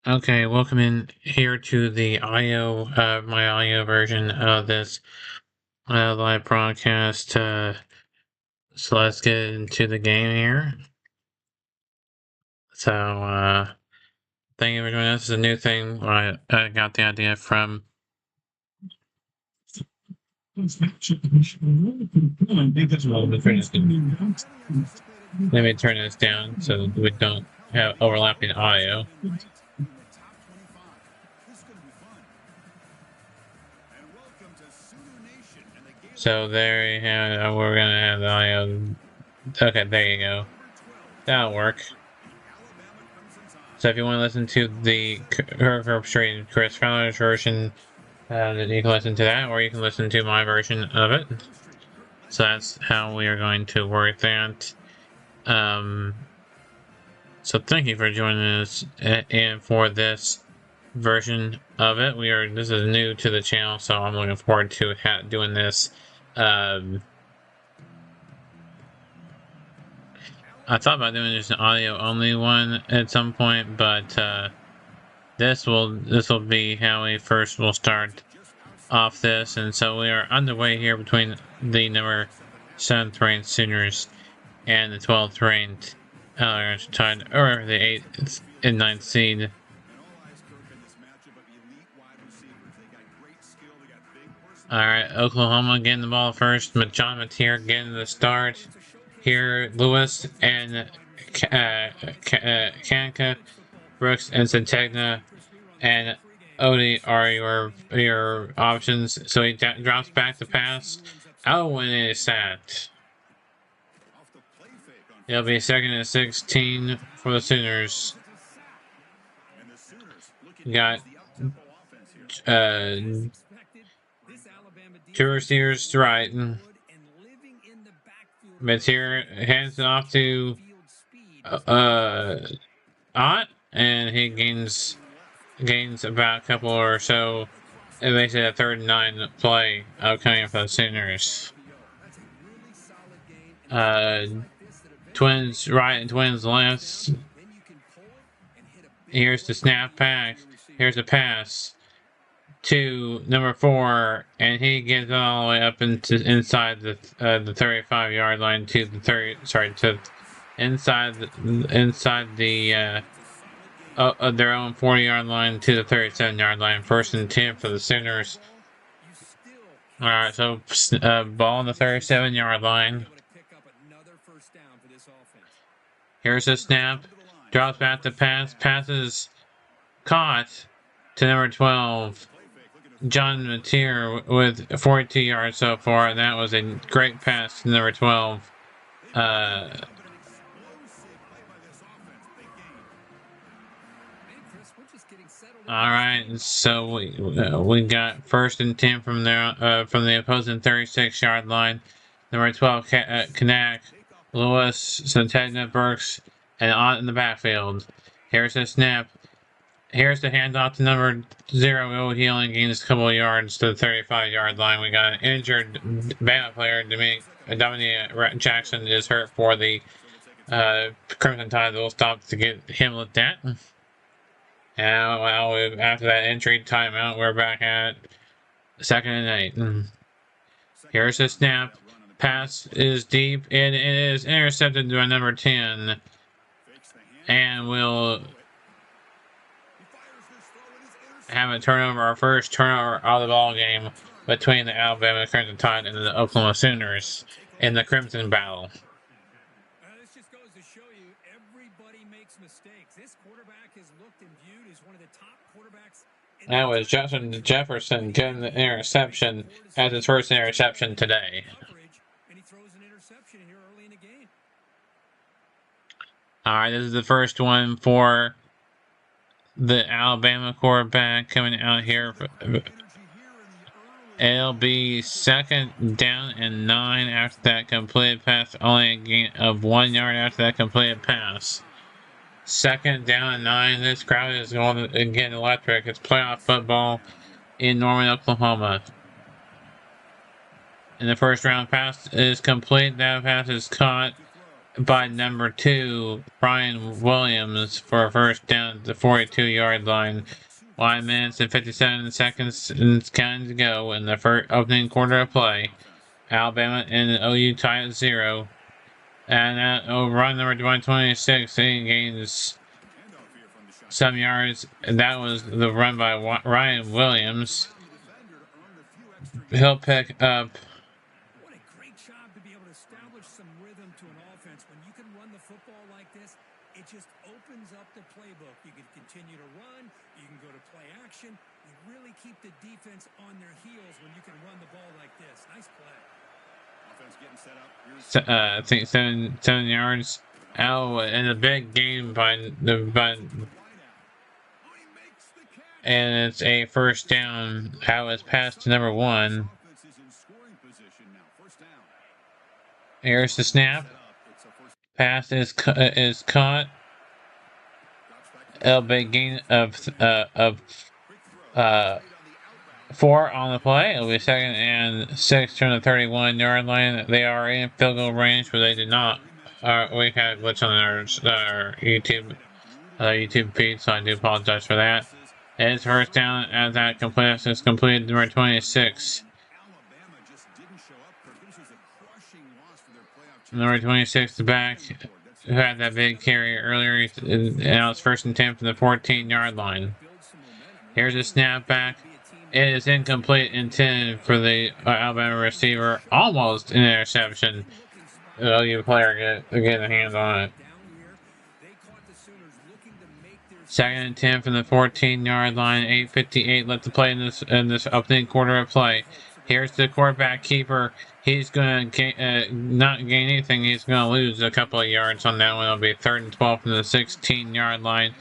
Okay, welcome in here to the my IO version of this live broadcast. So let's get into the game here. So, thank you for joining us. This is a new thing. I got the idea from. Let me turn this down so we don't have overlapping audio. So there you have it. We're gonna have the audio. Okay, there you go. That'll work. So if you want to listen to the orchestrated Chris Fowler's version, then you can listen to that, or you can listen to my version of it. So that's how we are going to work that. So thank you for joining us and for this version of it. This is new to the channel, so I'm looking forward to doing this. I thought about doing just an audio only one at some point, but this will be how we first will start off this. And so we are underway here between the number 7th ranked Sooners and the 12th ranked tied, or the 8th and 9th seed. Alright, Oklahoma getting the ball first. John Mateer getting the start. Here, Lewis and Kanka, Brooks and Centegna and Odie are your options. So he drops back to pass. Oh, and it is sacked. It'll be 2nd and 16 for the Sooners. We got two receivers to right. Mateer hands it off to Ott, and he gains about a couple or so. It makes it a 3rd and 9 play coming for the Sooners. Twins right and twins left. Here's the snap back. Here's the pass to number 4, and he gets all the way up into inside the 35-yard line to the inside their own 40-yard line to the 37-yard line. 1st and 10 for the Sooners. All right, so ball on the 37-yard line. Here's the snap. Drops back to pass. Passes caught to number 12. John Mateer with 42 yards so far, and that was a great pass to number 12. All right, so we got 1st and 10 from there from the opposing 36-yard line. Number 12, Kanak, Lewis, Centegna, Burks, and Ott in the backfield. Here's the snap. Here's the handoff to number 0. He only gains a couple of yards to the 35-yard line. We got an injured Bama player. Dominic Jackson is hurt for the Crimson Tide. They'll stop to get him looked at. And well, after that injury timeout, we're back at 2nd and 8. Here's the snap. Pass is deep, and it is intercepted by number 10. And we'll have a turnover, our first turnover of the ball game between the Alabama Crimson Tide and the Oklahoma Sooners in the Crimson Battle. This just goes to show you, everybody makes mistakes. This quarterback is looked and viewed as one of the top quarterbacks. That was Justin Jefferson getting the interception as his first interception today. And he throws an interception here early in the game. All right, this is the first one for the Alabama quarterback coming out here. It'll be 2nd down and 9 after that completed pass. Only a gain of 1 yard after that completed pass. 2nd down and 9. This crowd is going to get electric. It's playoff football in Norman, Oklahoma. And the first round pass is complete. That pass is caught by number 2, Brian Williams, for a first down at the 42-yard line. 1 minutes and 57 seconds counting to go in the first opening quarter of play. Alabama and OU tie at 0. And run number 126, he gains some yards. That was the run by Ryan Williams. He'll pick up. What a great job to be able to establish some rhythm to an offense. When you can run the football like this, it just opens up the playbook. You can continue to run. You can go to play action. You really keep the defense on their heels when you can run the ball like this. Nice play. Offense getting set up. I think 7 yards. Oh, and a big gain and it's a first down. How is passed to number 1. Here's the snap. Pass is caught. A big gain of 4 on the play. It'll be 2nd and 6 from the 31-yard line. They are in field goal range, but they did not. We had a glitch on our YouTube feed, so I do apologize for that. It's first down as that completion is completed. Number 26. Number 26 is back. Who had that big carry earlier? Now it's 1st and 10 from the 14-yard line. Here's a snap back. It is incomplete, intended for the Alabama receiver. Almost an interception. You player get a hand on it. 2nd and 10 from the 14-yard line. 8:58 left to play in this opening quarter of play. Here's the quarterback keeper. He's going to not gain anything. He's going to lose a couple of yards on that one. It'll be 3rd and 12 from the 16-yard line.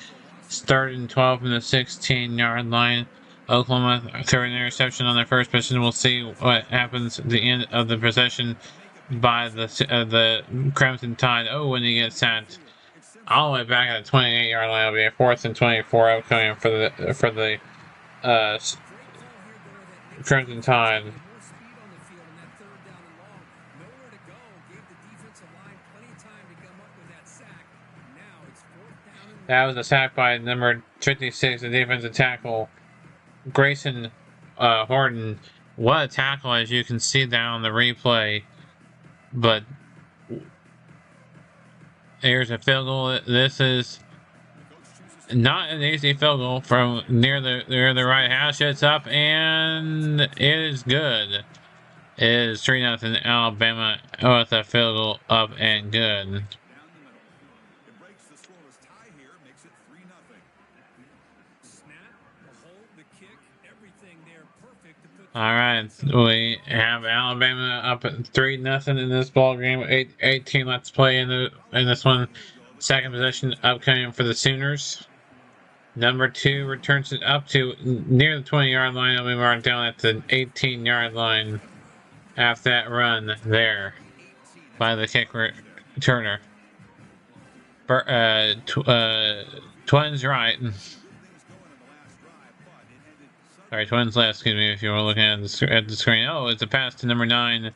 It's 3rd and 12 from the 16-yard line. Oklahoma threw an interception on their first possession. We'll see what happens at the end of the possession by the Crimson Tide. Oh, when he gets sacked all the way back at the 28-yard line, it'll be a 4th and 24 upcoming for the Crimson Tide. That was a sack by number 56, the defensive tackle, Grayson Horton. What a tackle, as you can see that on the replay. But here's a field goal. This is not an easy field goal from near the right hash. It's up and it is good. It is 3-0 Alabama with a field goal up and good. All right, we have Alabama up at 3-0 in this ball game. 18 left to play in this one. 2nd possession upcoming for the Sooners. Number 2 returns it up to near the 20-yard line. It'll be marked down at the 18-yard line after that run there by the kick returner. Twins right. Sorry, Twins left, excuse me, if you were looking at the screen. Oh, it's a pass to number 9.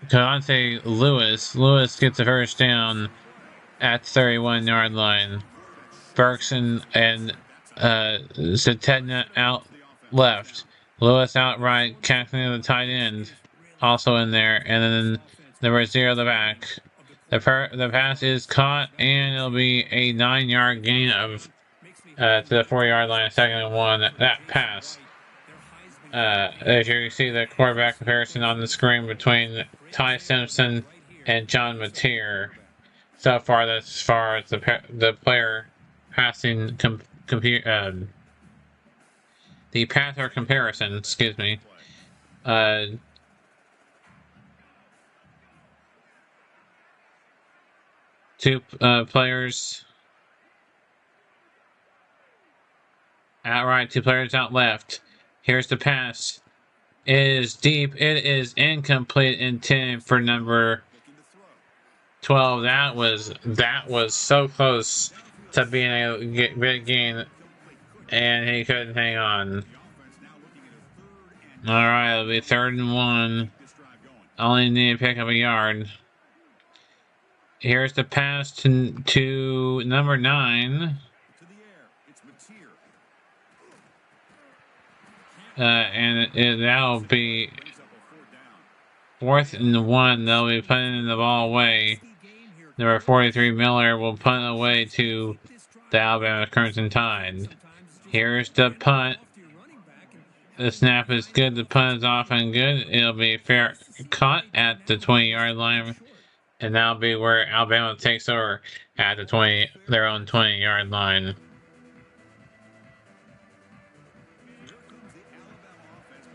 Kavante Lewis. Lewis gets a first down at the 31-yard line. Berkson and Satedna out left. Lewis out right, Kathleen the tight end also in there. And then number 0 the back. The pass is caught, and it'll be a 9-yard gain of to the 4-yard line, 2nd and 1. That pass. As you can see, the quarterback comparison on the screen between Ty Simpson and John Mateer. So far, that's as far as the player passing the passer comparison. Excuse me. Two players out right, 2 players out left. Here's the pass. It is deep. It is incomplete, intended for number 12. That was so close to being a big gain, and he couldn't hang on. All right, it'll be 3rd and 1 Only need to pick up a yard. Here's the pass to number 9. And that'll be 4th and 1. They'll be punting the ball away. Number 43 Miller will punt away to the Alabama Crimson Tide. Here's the punt. The snap is good. The punt is off and good. It'll be fair caught at the 20-yard line. And that'll be where Alabama takes over at the their own 20-yard line.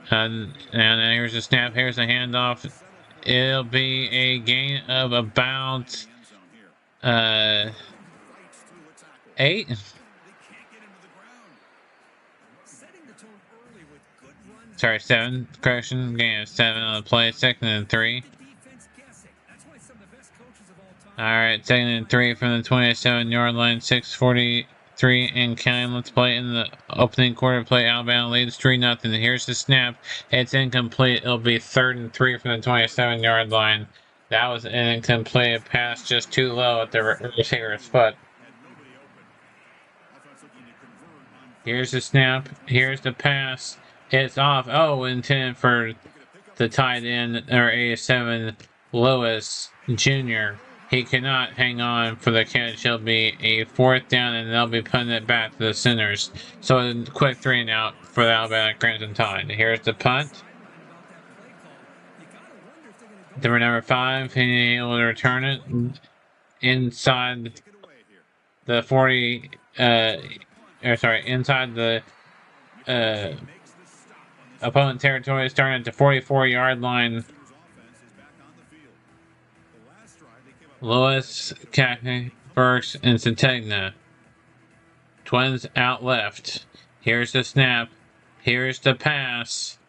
And here's the snap. Here's the handoff. It'll be a gain of about 8. Sorry, 7. Correction. Gain of 7 on the play. 2nd and 3. Alright, 2nd and 3 from the 27-yard line. 6:43 and counting. Let's play in the opening quarter. Play Alabama leads 3-0. Here's the snap. It's incomplete. It'll be 3rd and 3 from the 27-yard line. That was an incomplete pass, just too low at the receiver's foot. Here's the snap. Here's the pass. It's off. Oh, intended for the tight end, or 87 Lewis Jr. He cannot hang on for the catch. It'll be a 4th down, and they'll be putting it back to the Sooners. So a quick 3 and out for the Alabama Crimson Tide. Here's the punt. Number 5, he will return it inside the 40. Inside the opponent territory, starting at the 44-yard line. Lewis, Cackney, Burks, and Sategna. Twins out left. Here's the snap. Here's the pass.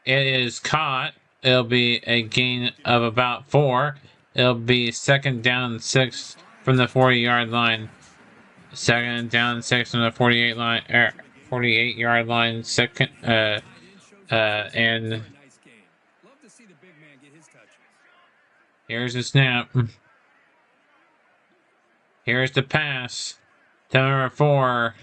It is caught. It'll be a gain of about 4. It'll be 2nd down and 6 from the 40-yard line. 2nd down and 6 from the 48-yard line. And here's the snap. Here's the pass to number 4.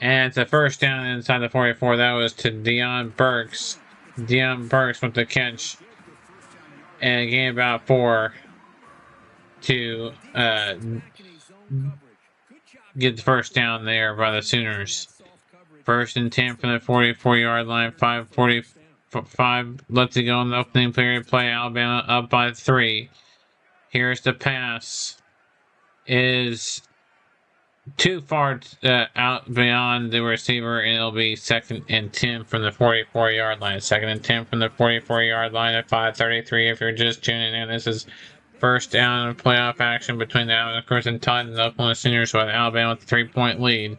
And it's a 1st down inside the 44. That was to Deion Burks. Deion Burks with the catch. And a gain about 4 to get the 1st down there by the Sooners. 1st and 10 from the 44-yard line. 5:45 left to go in the opening period. Play Alabama up by 3. Here's the pass. Is too far out beyond the receiver, and it'll be 2nd and 10 from the 44-yard line. 2nd and 10 from the 44-yard line at 5:33. If you're just tuning in, this is 1st down playoff action between the Alabama Crimson Tide and the Oklahoma Sooners, with Alabama with a 3-point lead.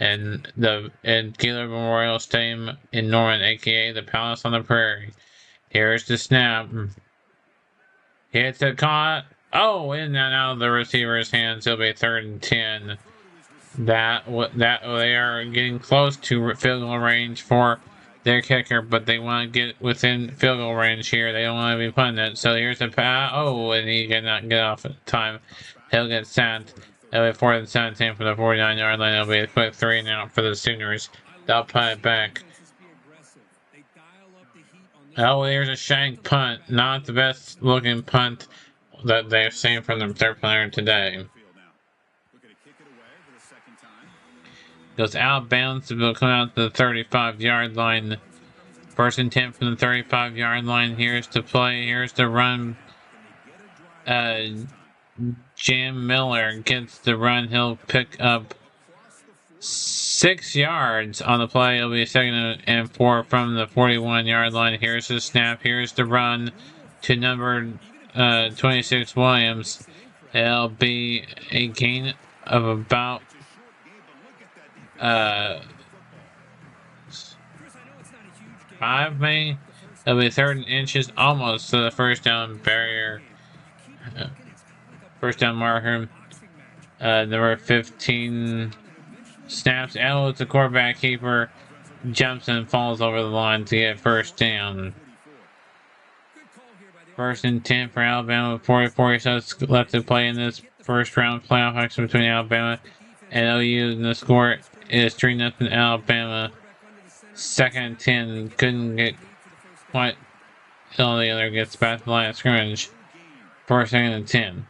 And Gaylord Memorial Stadium in Norman, aka the Palace on the Prairie. Here's the snap. Hits it, caught. Oh, in and out of the receiver's hands. It'll be 3rd and 10. That they are getting close to field goal range for their kicker, but they want to get within field goal range here. They don't want to be punting it. So here's the pass. Oh, and he cannot get off at time. He'll get sacked. It'll be 4th and 17 from the 49-yard line. It'll be a quick 3 and out for the Sooners. They'll punt it back. Oh, here's a shank punt. Not the best looking punt that they've seen from their player today. Goes out of bounds. It will come out to the 35-yard line. 1st and 10 from the 35-yard line. Here's the play. Here's the run. Jam Miller gets the run. He'll pick up 6 yards on the play. It'll be 2nd and 4 from the 41-yard line. Here's the snap. Here's the run to number 26 Williams. It'll be a gain of about 5, maybe. It'll be 3rd and inches, almost to the 1st down barrier. 1st down marker. Number 15 snaps. Ellis, the quarterback keeper, jumps and falls over the line to get 1st down. First and 10 for Alabama with 44 seconds left to play in this first round playoff action between Alabama and OU. And the score is 3-0 Alabama. Second and 10. Couldn't get quite till the other gets back to the line of scrimmage. For second and 10.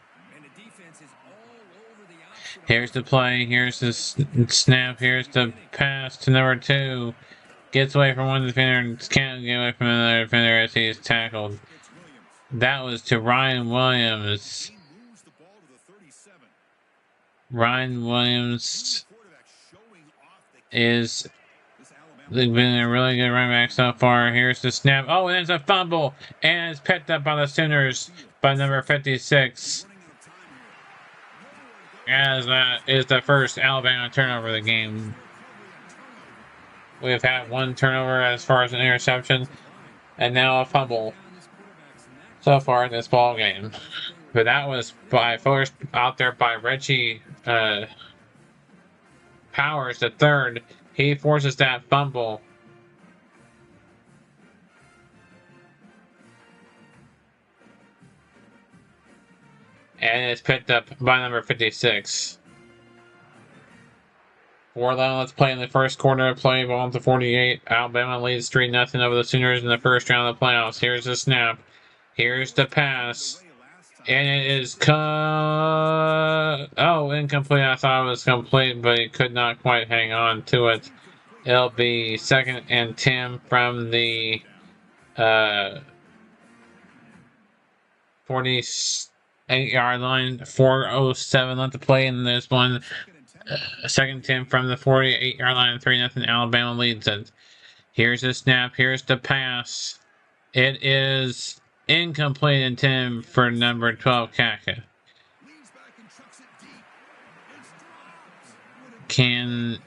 Here's the play. Here's the snap. Here's the pass to number 2. Gets away from one defender and can't get away from another defender as he is tackled. That was to Ryan Williams. Ryan Williams is been a really good running back so far. Here's the snap. Oh, and it's a fumble. And it's picked up by the Sooners by number 56. As that is the first Alabama turnover of the game. We've had one turnover as far as an interception, and now a fumble so far in this ball game. But that was by first out there by Reggie Powers, the third. He forces that fumble. And it's picked up by number 56. 4-11, let's play in the first quarter. Play ball to 48. Alabama leads 3-0 over the Sooners in the first round of the playoffs. Here's the snap. Here's the pass. And it is incomplete. I thought it was complete, but he could not quite hang on to it. It'll be second and 10 from the 48-yard line. 4:07 left to play in this one. Second 10 from the 48-yard line. 3-0 Alabama leads it. Here's the snap. Here's the pass. It is incomplete in 10 for number 12, Kanaka. Kanaka.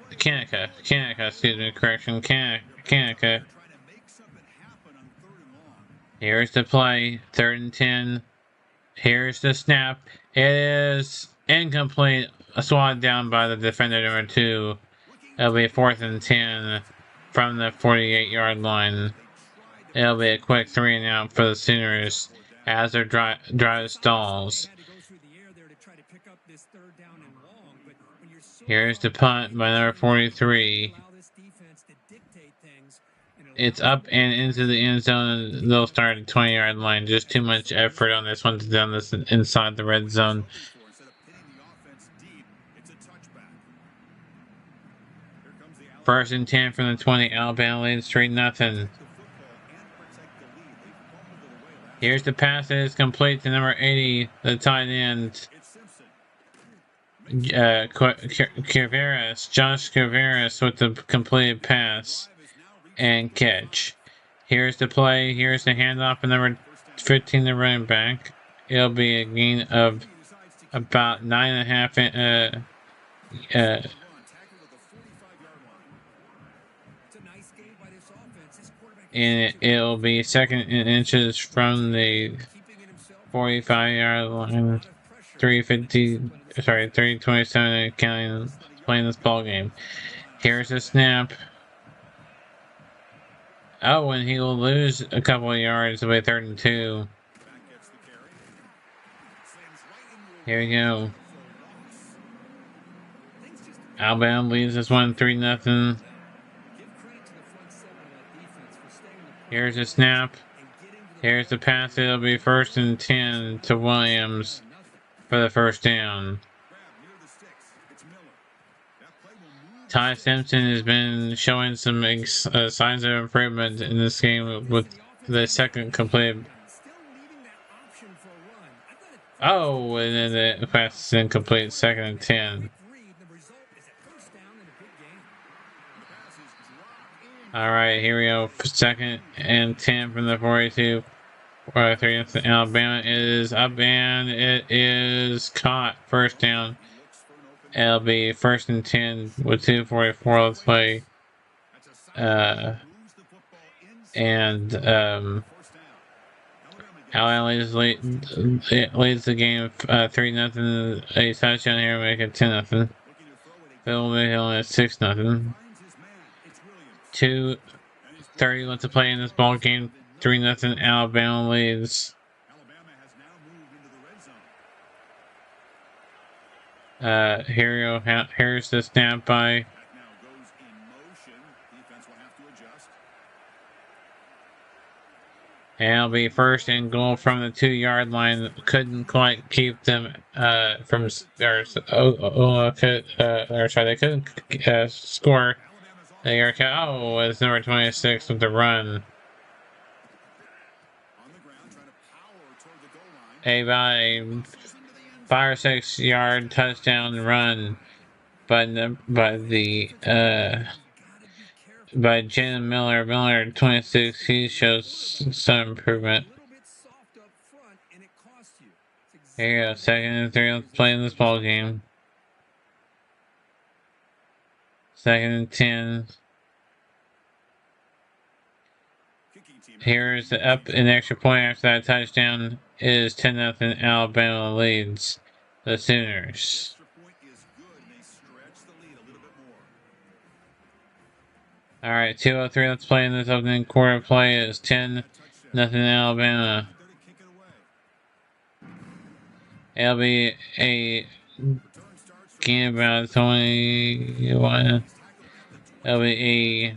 Here's the play. Third and 10. Here's the snap. It is incomplete. Swatted down by the defender number 2. It'll be 4th and 10 from the 48-yard line. It'll be a quick 3 and out for the Sooners as their drive stalls. Here's the punt by number 43. It's up and into the end zone. They'll start at the 20-yard line. Just too much effort on this one to down this inside the red zone. First and 10 from the 20. Alabama leads 3-0. Here's the pass that is complete to number 80, the tight end. Josh Caveras with the completed pass and catch. Here's the play. Here's the handoff for number 15, the running back. It'll be a gain of about 9.5. And it'll be second in inches from the 45-yard line. 327 counting playing this ball game. Here's the snap. Oh, and he will lose a couple of yards. It'll be 3rd and 2. Here we go. Alabama leads this one 3-0. Here's the snap. Here's the pass. It'll be 1st and 10 to Williams for the first down. Ty Simpson has been showing some signs of improvement in this game with the second completed. Oh, and then the pass is incomplete. 2nd and 10. All right, here we go. 2nd and 10 from the 42. 3 Alabama. It is up and it is caught. First down. It'll be 1st and 10 with 2:44 let's play. Alabama leads the game 3-0. A touchdown here, make it 10-0. Bill Hill at 6-0. 2:30 left to play in this ball game. 3-0 Alabama leads. Here's the snap by. And it'll be first and goal from the 2-yard line. Couldn't quite keep them from or sorry, they couldn't score. It's number 26 with the run. By 5 or 6 yard touchdown run by Jen Miller. Miller 26. He shows some improvement. Here you go, 2nd and 3. Let's play in this ball game. 2nd and 10. Here's the up an extra point after that touchdown. Is 10-0. Alabama leads the Sooners. All right, 2:03. Let's play in this opening quarter. Play is 10-0 Alabama. It'll be a game about 21. It'll be a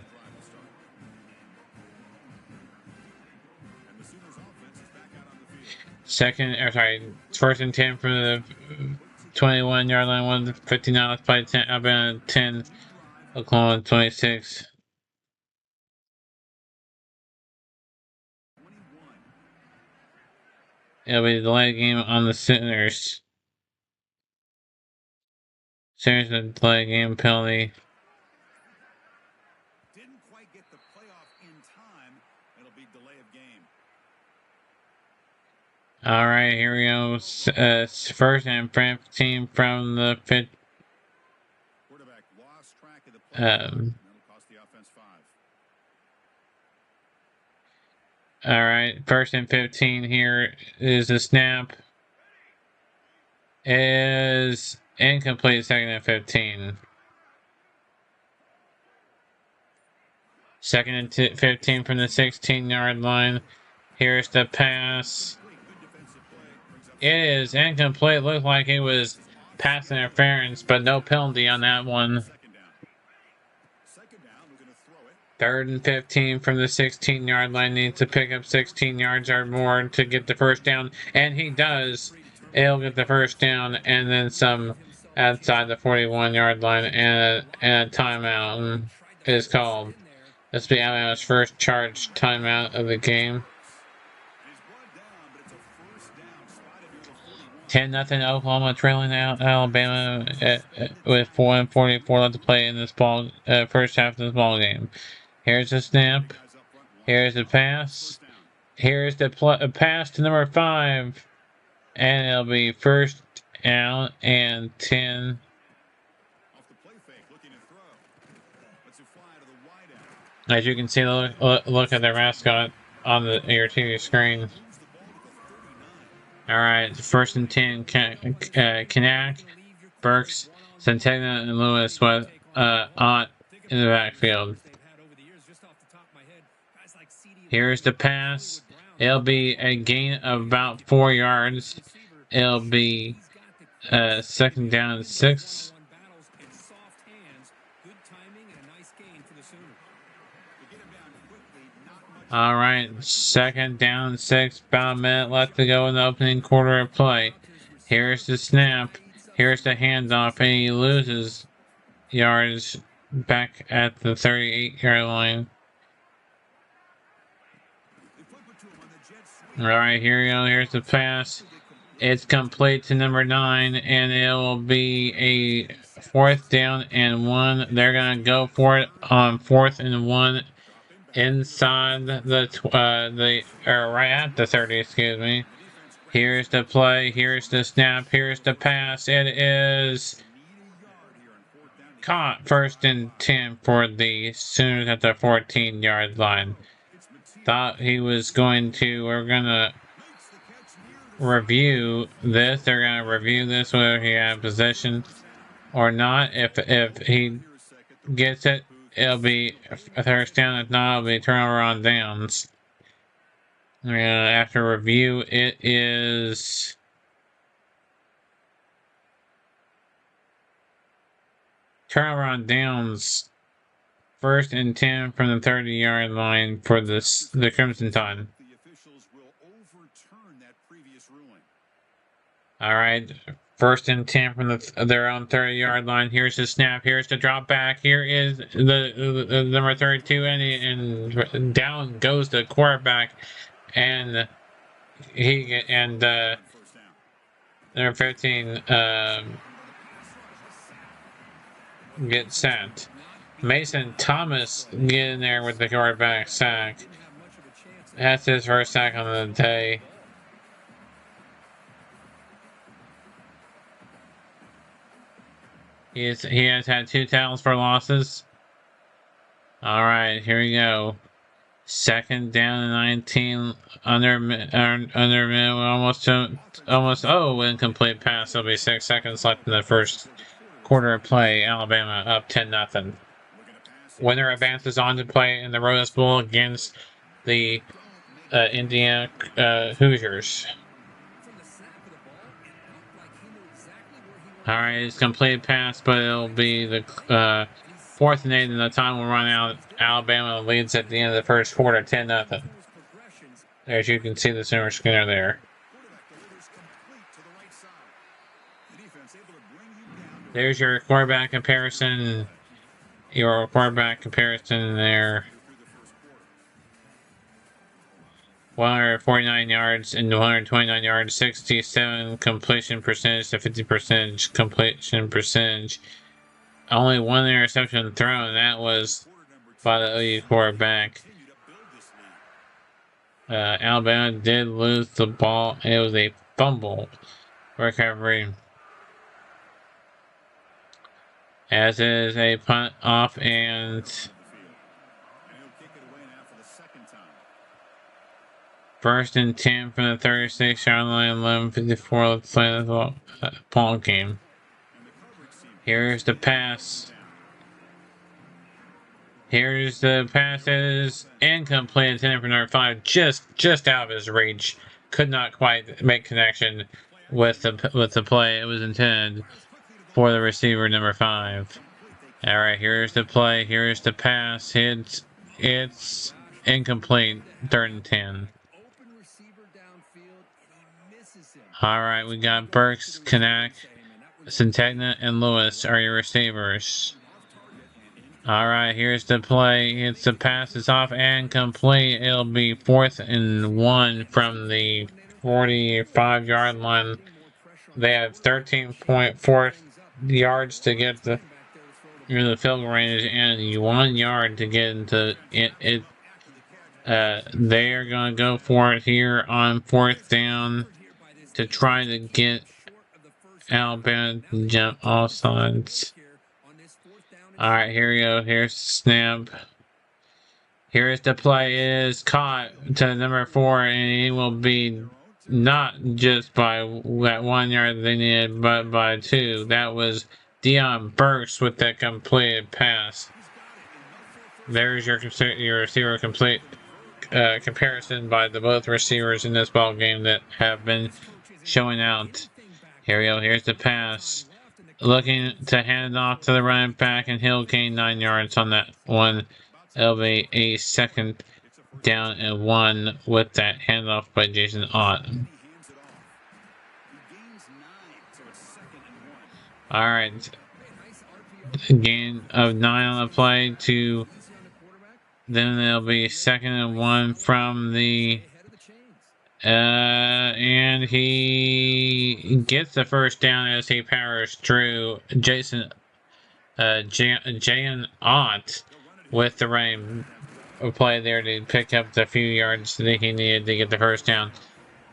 first and 10 from the 21-yard line. 1:59. Let's play 10. Alabama 10. Oklahoma 26. It'll be a delayed game on the Sooners. Sooners a delayed game penalty. Didn't quite get the playoff in time. It'll be delay of game. All right, here we go. First and 15 from the pit. Quarterback lost track of the play. That'll cost the offense 5. All right, first and 15. Here is the snap. Is incomplete. 2nd and 15. 2nd and 15 from the 16-yard line. Here's the pass. It is incomplete. Looked like it was pass interference, but no penalty on that one. 3rd and 15 from the 16-yard line. Needs to pick up 16 yards or more to get the first down, and he does. He'll get the first down and then some outside the 41-yard line, and a timeout is called. This will be Alabama's first charged timeout of the game. 10-0 Oklahoma trailing Alabama with 4:44 left to play in this first half of this ball game. Here's the snap. Here's the pass. Here's the pass to number 5, and it'll be first down and 10. As you can see, look at their mascot on your TV screen. All right, 1st and 10. Kanak, Burks, Centenna, and Lewis with Ott in the backfield. Here's the pass. It'll be a gain of about 4 yards. It'll be 2nd down and 6. All right, 2nd down, 6. About a minute left to go in the opening quarter of play. Here's the snap. Here's the handoff, and he loses yards back at the 38-yard line. All right, here we go. Here's the pass. It's complete to number 9, and it will be a 4th down and 1. They're gonna go for it on 4th and 1 inside right at the 30. Excuse me. Here's the play. Here's the snap. Here's the pass. It is caught. 1st and 10 for the Sooners at the 14-yard line. Thought he was going to. We're gonna review this. They're gonna review this whether he had possession or not. If he gets it, it'll be a first down. If not, it'll be turnover on downs. After review, it is turnover on downs. 1st and 10 from the 30-yard line for the Crimson Tide. All right, 1st and 10 from their own 30-yard line. Here's the snap. Here's the drop back. Here is the number 32, and down goes the quarterback, and number 15 gets sacked. Mason Thomas getting there with the quarterback sack. That's his first sack on the day. He has had 2 tackles for losses. All right, here we go. 2nd down and 19 under almost incomplete pass. There'll be 6 seconds left in the first quarter of play. Alabama up 10-0. Winner advances on to play in the Rose Bowl against the Indiana Hoosiers. All right, it's complete pass, but it'll be the 4th and 8, and the time will run out. Alabama leads at the end of the first quarter, 10-0. As you can see, the center screener there. There's your quarterback comparison. Your quarterback comparison there. 149 yards and 129 yards, 67 completion percentage to 50% completion percentage. Only 1 interception thrown, and that was by the OU quarterback. Alabama did lose the ball. It was a fumble recovery. As is a punt off, and 1st and 10 from the 36-yard line, 11:54 left to play the ball game. Here's the pass. Here's the pass. It is incomplete. Intended for number 5, just out of his reach. Could not quite make connection with the play. It was intended for the receiver, number 5. All right, here's the play. Here's the pass. It's incomplete. 3rd and 10. All right, we got Burks, Kanak, Centegna, and Lewis are your receivers. All right, here's the play. It's the pass. It's off and complete. It'll be 4th and 1 from the 45-yard line. They have 13.4 yards to get the field goal range and 1 yard to get into it. They are going to go for it here on 4th down to try to get Alabama to jump all sides. All right, here we go. Here's the snap. Here's the play. It is caught to number 4, and he will be not just by that 1 yard they needed, but by 2. That was Deion Burks with that completed pass. There's your receiver complete comparison by the both receivers in this ball game that have been showing out. Here we go. Here's the pass. Looking to hand it off to the running back, and he'll gain 9 yards on that one. It'll be a 2nd down and 1 with that handoff by Jason Ott. All right. Gain of 9 on the play to. Then it'll be 2nd and 1 from the. And he gets the first down as he powers through. Jason Jayan Ott with the running play there to pick up the few yards that he needed to get the first down.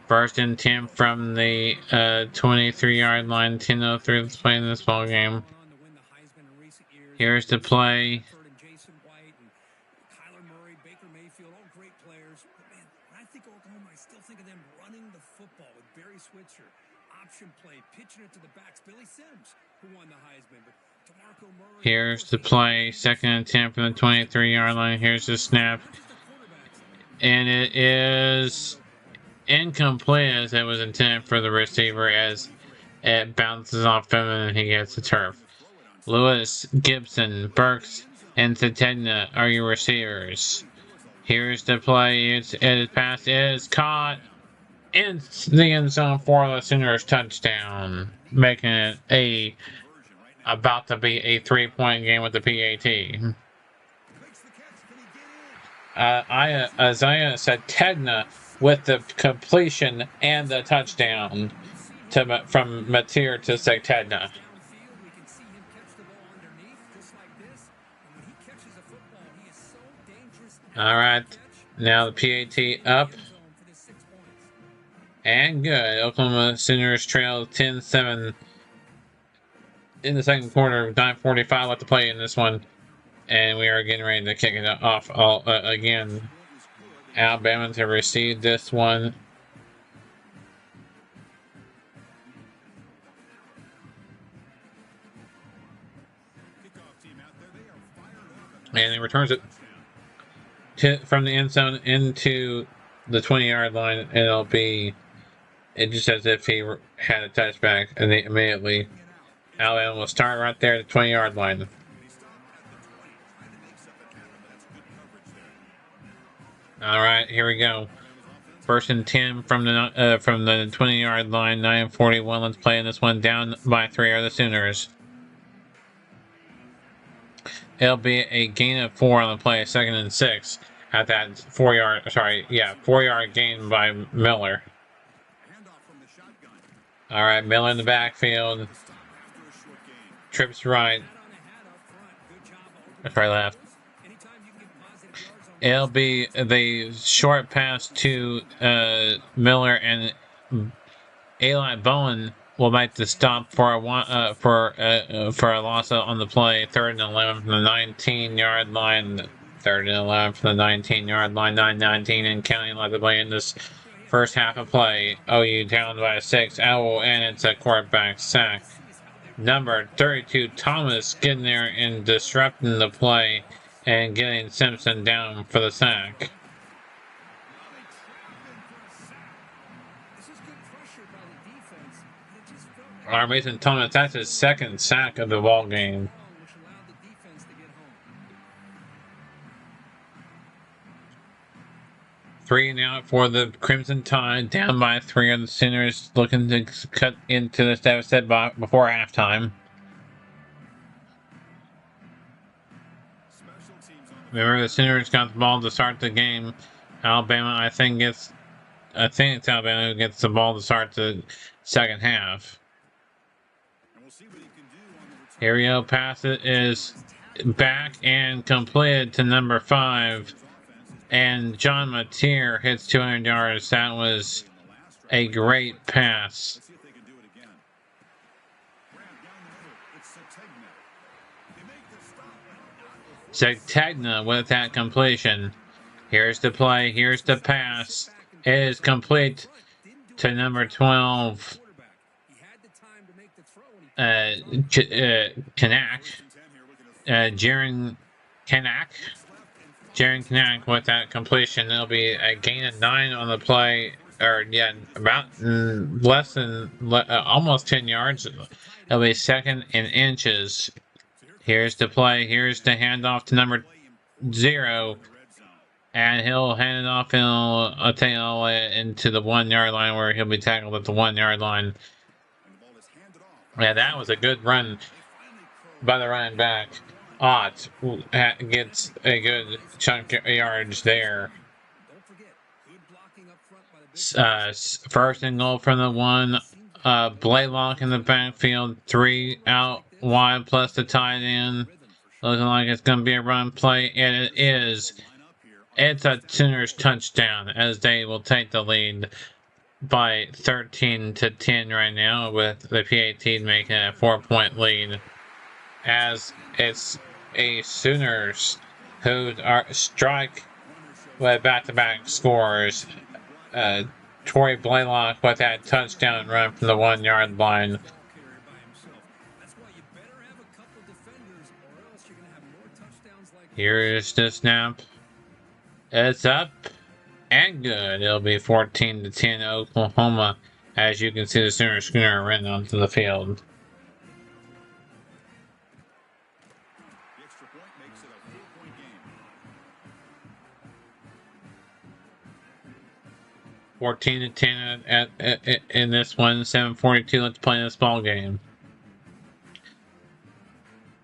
1st and 10 from the 23-yard line. 10:03 to play in this ball game. Here's the play. Here's the play. 2nd and 10 from the 23-yard line. Here's the snap. And it is incomplete as it was intended for the receiver as it bounces off him and he gets the turf. Lewis, Gibson, Burks, and Satena are your receivers. Here's the play. It is passed. It is caught in the end zone for the Sooners touchdown, making it about to be a 3-point game with the PAT. Isaiah Satena with the completion and the touchdown from Mateer to Satena. All right, now the PAT up. And good. Oklahoma Sooners trail 10-7 in the second quarter. 9:45 left to play in this one. And we are getting ready to kick it off again. Alabama to receive this one. And he returns it from the end zone into the 20-yard line. It just as if he had a touchback, and they immediately Alabama will start right there at the 20-yard line. All right, here we go. First and 10 from the 20-yard line. 9:41. Let's play in this one. Down by 3 are the Sooners. It'll be a gain of 4 on the play. 2nd and 6 at that 4-yard gain by Miller. All right, Miller in the backfield. Trips right. That's right, left. It'll be the short pass to Miller, and Eli Bowen will make the stop for a loss on the play. 3rd and 11 from the 19-yard line. 3rd and 11 from the 19-yard line. 9:19 and counting left to play in this first half of play. OU down by 6. And it's a quarterback sack. Number 32 Thomas getting there and disrupting the play and getting Simpson down for the sack. Mason Thomas, that's his 2nd sack of the ball game. Three and out for the Crimson Tide, down by 3 of the Sooners, looking to cut into this deficit before halftime. Remember, the Sooners got the ball to start the game. Alabama, I think it's Alabama who gets the ball to start the second half. Here we go. Pass it is back and completed to number 5. And John Mateer hits 200 yards. That was a great pass. Satena with that completion. Here's the play. Here's the pass. It is complete to number 12. Kanak. Jaron Kanak. Jaron Kanak with that completion. It'll be a gain of 9 on the play. About less than almost 10 yards. It'll be 2nd in inches. Here's the play. Here's the handoff to number 0. And he'll hand it off and he'll take it all the way into the 1-yard line where he'll be tackled at the 1-yard line. Yeah, that was a good run by the running back. Ott gets a good chunk of yards there. First and goal from the 1. Blaylock in the backfield. 3 out wide plus the tight end. Looking like it's going to be a run play. And it is. It's a Sooners touchdown as they will take the lead by 13-10 right now, with the PAT making a 4-point lead, as it's a Sooners who strike with back-to-back scores. Torrey Blaylock with that touchdown run from the 1-yard line. Here's the snap. It's up and good. It'll be 14-10 Oklahoma. As you can see, the Sooner Schooner ran onto the field. 14-10 in this one. 7:42 left to play in this ball game.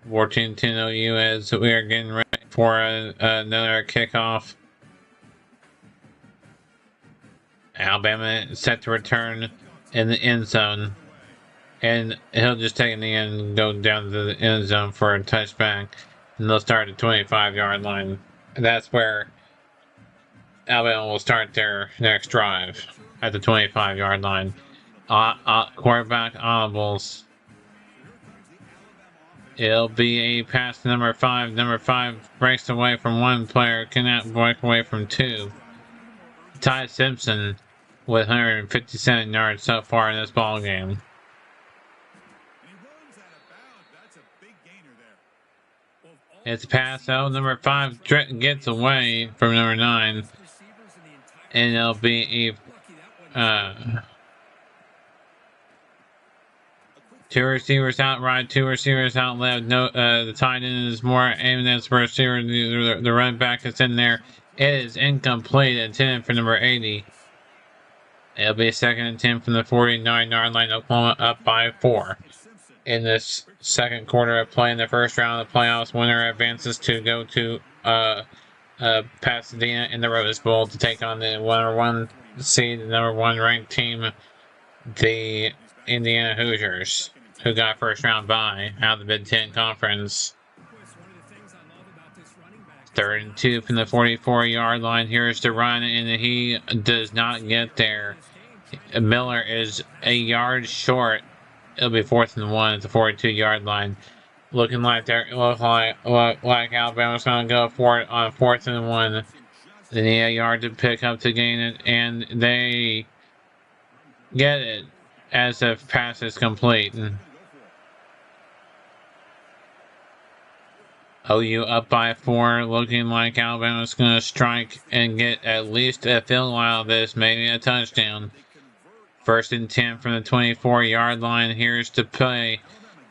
14-10 OU as we are getting ready for another kickoff. Alabama set to return in the end zone. And he'll just take it in and go down to the end zone for a touchback. And they'll start at the 25-yard line. And that's where Alabama will start their next drive at the 25-yard line. Quarterback audibles. It'll be a pass to number 5. Number 5 breaks away from one player, cannot break away from two. Ty Simpson with 157 yards so far in this ball game. It's a pass out. Number 5 gets away from number 9. And it'll be a two receivers out right, two receivers out left. No, the tight end is more aiming at the receiver. The running back is in there. It is incomplete. Intended for number 80. It'll be a 2nd and 10 from the 49-yard line. Oklahoma up by 4. In this second quarter of play in the first round of the playoffs, winner advances to go to Pasadena in the Rose Bowl to take on the number 1 seed, the number 1 ranked team, the Indiana Hoosiers, who got first round bye out of the Big Ten Conference. 3rd and 2 from the 44-yard line. Here's the run, and he does not get there. Miller is a yard short. It'll be 4th and 1 at the 42-yard line. Looking like Alabama's going to go for it on 4th and 1. They need a yard to pick up to gain it, and they get it as the pass is complete. OU up by 4, looking like Alabama's going to strike and get at least a field goal out of this, maybe a touchdown. 1st and 10 from the 24-yard line. Here's the play.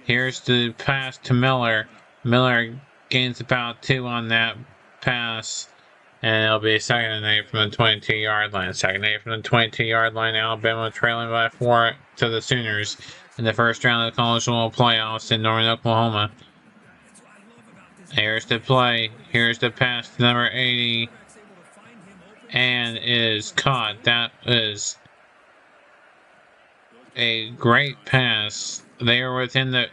Here's the pass to Miller. Miller gains about 2 on that pass. And it'll be 2nd and 8 from the 22-yard line. 2nd and 8 from the 22-yard line. Alabama trailing by 4 to the Sooners in the first round of the college football playoffs in Northern Oklahoma. Here's the play. Here's the pass to number 80. And it is caught. That is a great pass. They are within their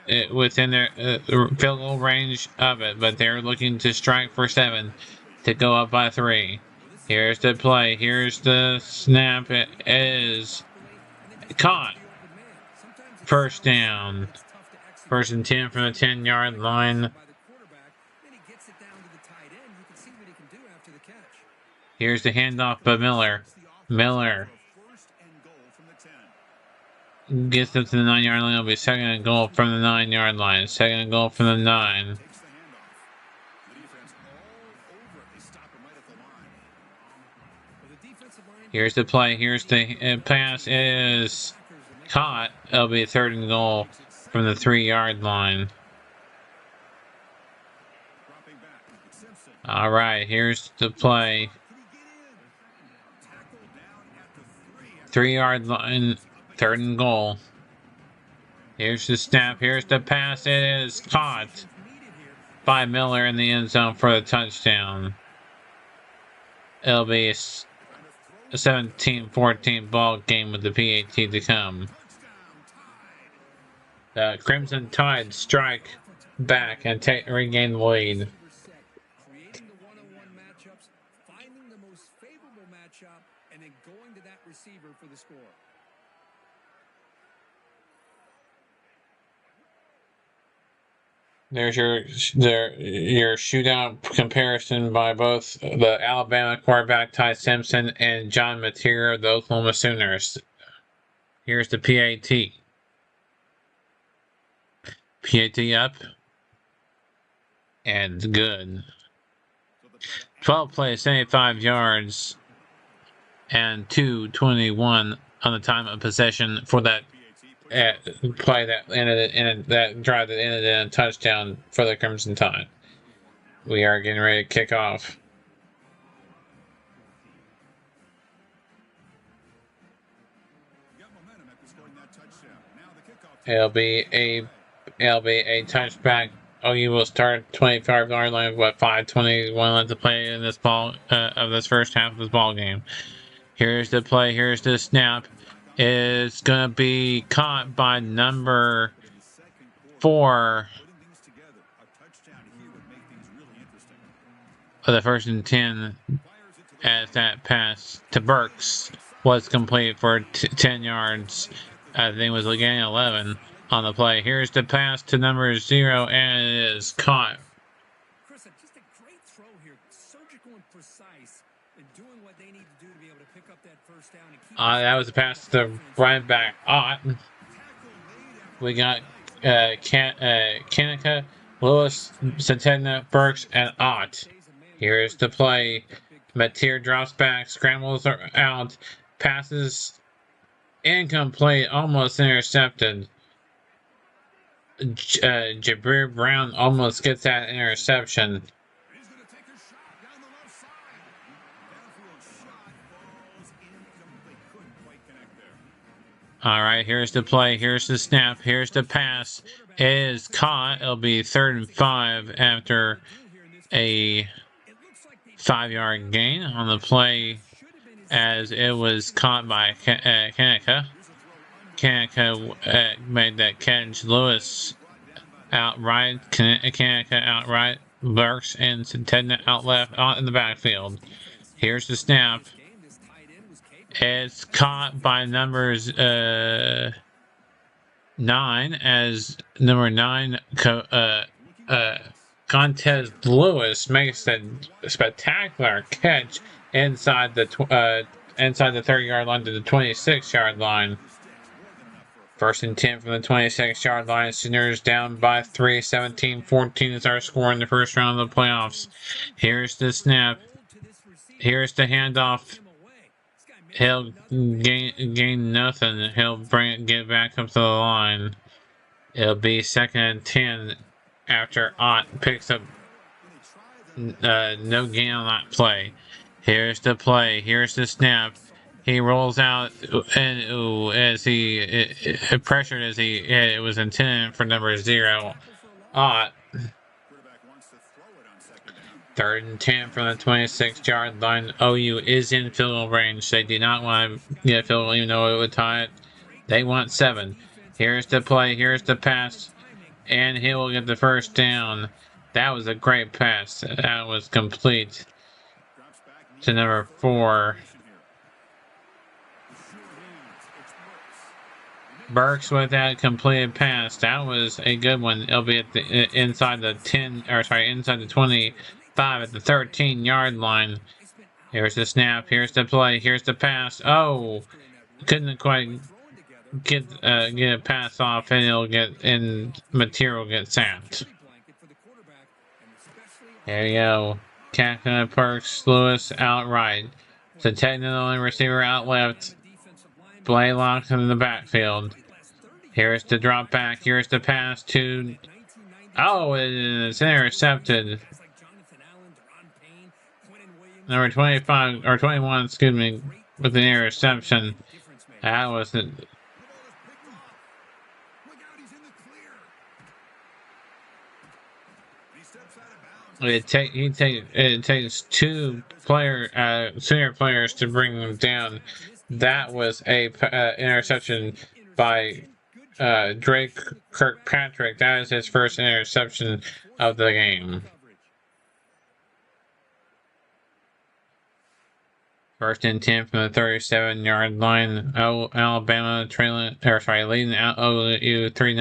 field goal range of it, but they're looking to strike for 7 to go up by 3. Here's the play. Here's the snap. It is caught. First down. 1st and 10 from the 10-yard line. Here's the handoff by Miller. Miller gets up to the 9-yard line. It'll be 2nd and goal from the 9-yard line. 2nd and goal from the 9. Here's the play. Here's the pass. It is caught. It'll be 3rd and goal from the 3-yard line. All right. Here's the play. 3-yard line. 3rd and goal. Here's the snap. Here's the pass. It is caught by Miller in the end zone for the touchdown. It'll be a 17-14 ball game with the PAT to come. The Crimson Tide strike back and regain the lead. Creating the one-on-one matchups, finding the most favorable matchup, and then going to that receiver for the score. There's your shootout comparison by both the Alabama quarterback Ty Simpson and John Mateer of the Oklahoma Sooners. Here's the PAT. PAT up. And good. 12 plays, 75 yards, and 2:21 on the time of possession for that play that ended in that drive that ended in a touchdown for the Crimson Tide. We are getting ready to kick off. It'll be a touchback. OU will start 25-yard line with 5:21 left to play in this of this first half of this ball game. Here's the play. Here's the snap. It's gonna be caught by number 4 of the 1st and 10, as that pass to Burks was complete for 10 yards. I think it was again 11 on the play. Here's the pass to number 0, and it is caught. Chris, just a great throw here, surgical and precise, and doing what they need to do to be able to pick up that first down and keep. That was a pass to running back Ott. We got Kanika, Lewis, Centena, Burks, and Ott. Here's the play. Mateer drops back, scrambles out, passes incomplete, almost intercepted. Jabril Brown almost gets that interception. All right, here's the play. Here's the snap. Here's the pass. It is caught. It'll be 3rd and 5 after a 5-yard gain on the play, as it was caught by Kanika. Kanika made that catch. Lewis outright. Kanika outright. Burks and Centena out left, out in the backfield. Here's the snap. It's caught by numbers 9, as number 9 Contez Lewis makes a spectacular catch inside the 30-yard line to the 26-yard line. 1st and 10 from the 26-yard line. Sooners down by 3. 17-14 is our score in the first round of the playoffs. Here's the snap. Here's the handoff. He'll gain nothing. He'll get back up to the line. It'll be 2nd and 10 after Ott picks up no gain on that play. Here's the play. Here's the snap. He rolls out, and as he pressured as it was intended for number 0, Ott. 3rd and 10 from the 26-yard line. OU is in field goal range. They do not want to get a field goal, even though it would tie it. They want 7. Here's the play. Here's the pass. And he will get the first down. That was a great pass. That was complete to number 4. Burks with that completed pass. That was a good one. It'll be at the inside the 25 at the 13-yard line. Here's the snap. Here's the play. Here's the pass. Oh, couldn't quite get a pass off, and it'll get in. Material get sacked. There you go. Kakuna, Perks, Lewis outright. So technically the only receiver out left. Blaylock in the backfield. Here's the drop back. Here's the pass to. Oh, it's intercepted. Number 25 or 21, excuse me, with an interception. That was it. It takes 2 senior players to bring them down. That was a interception by Drake Kirkpatrick. That is his first interception of the game. 1st and 10 from the 37-yard line. Alabama leading out OU 3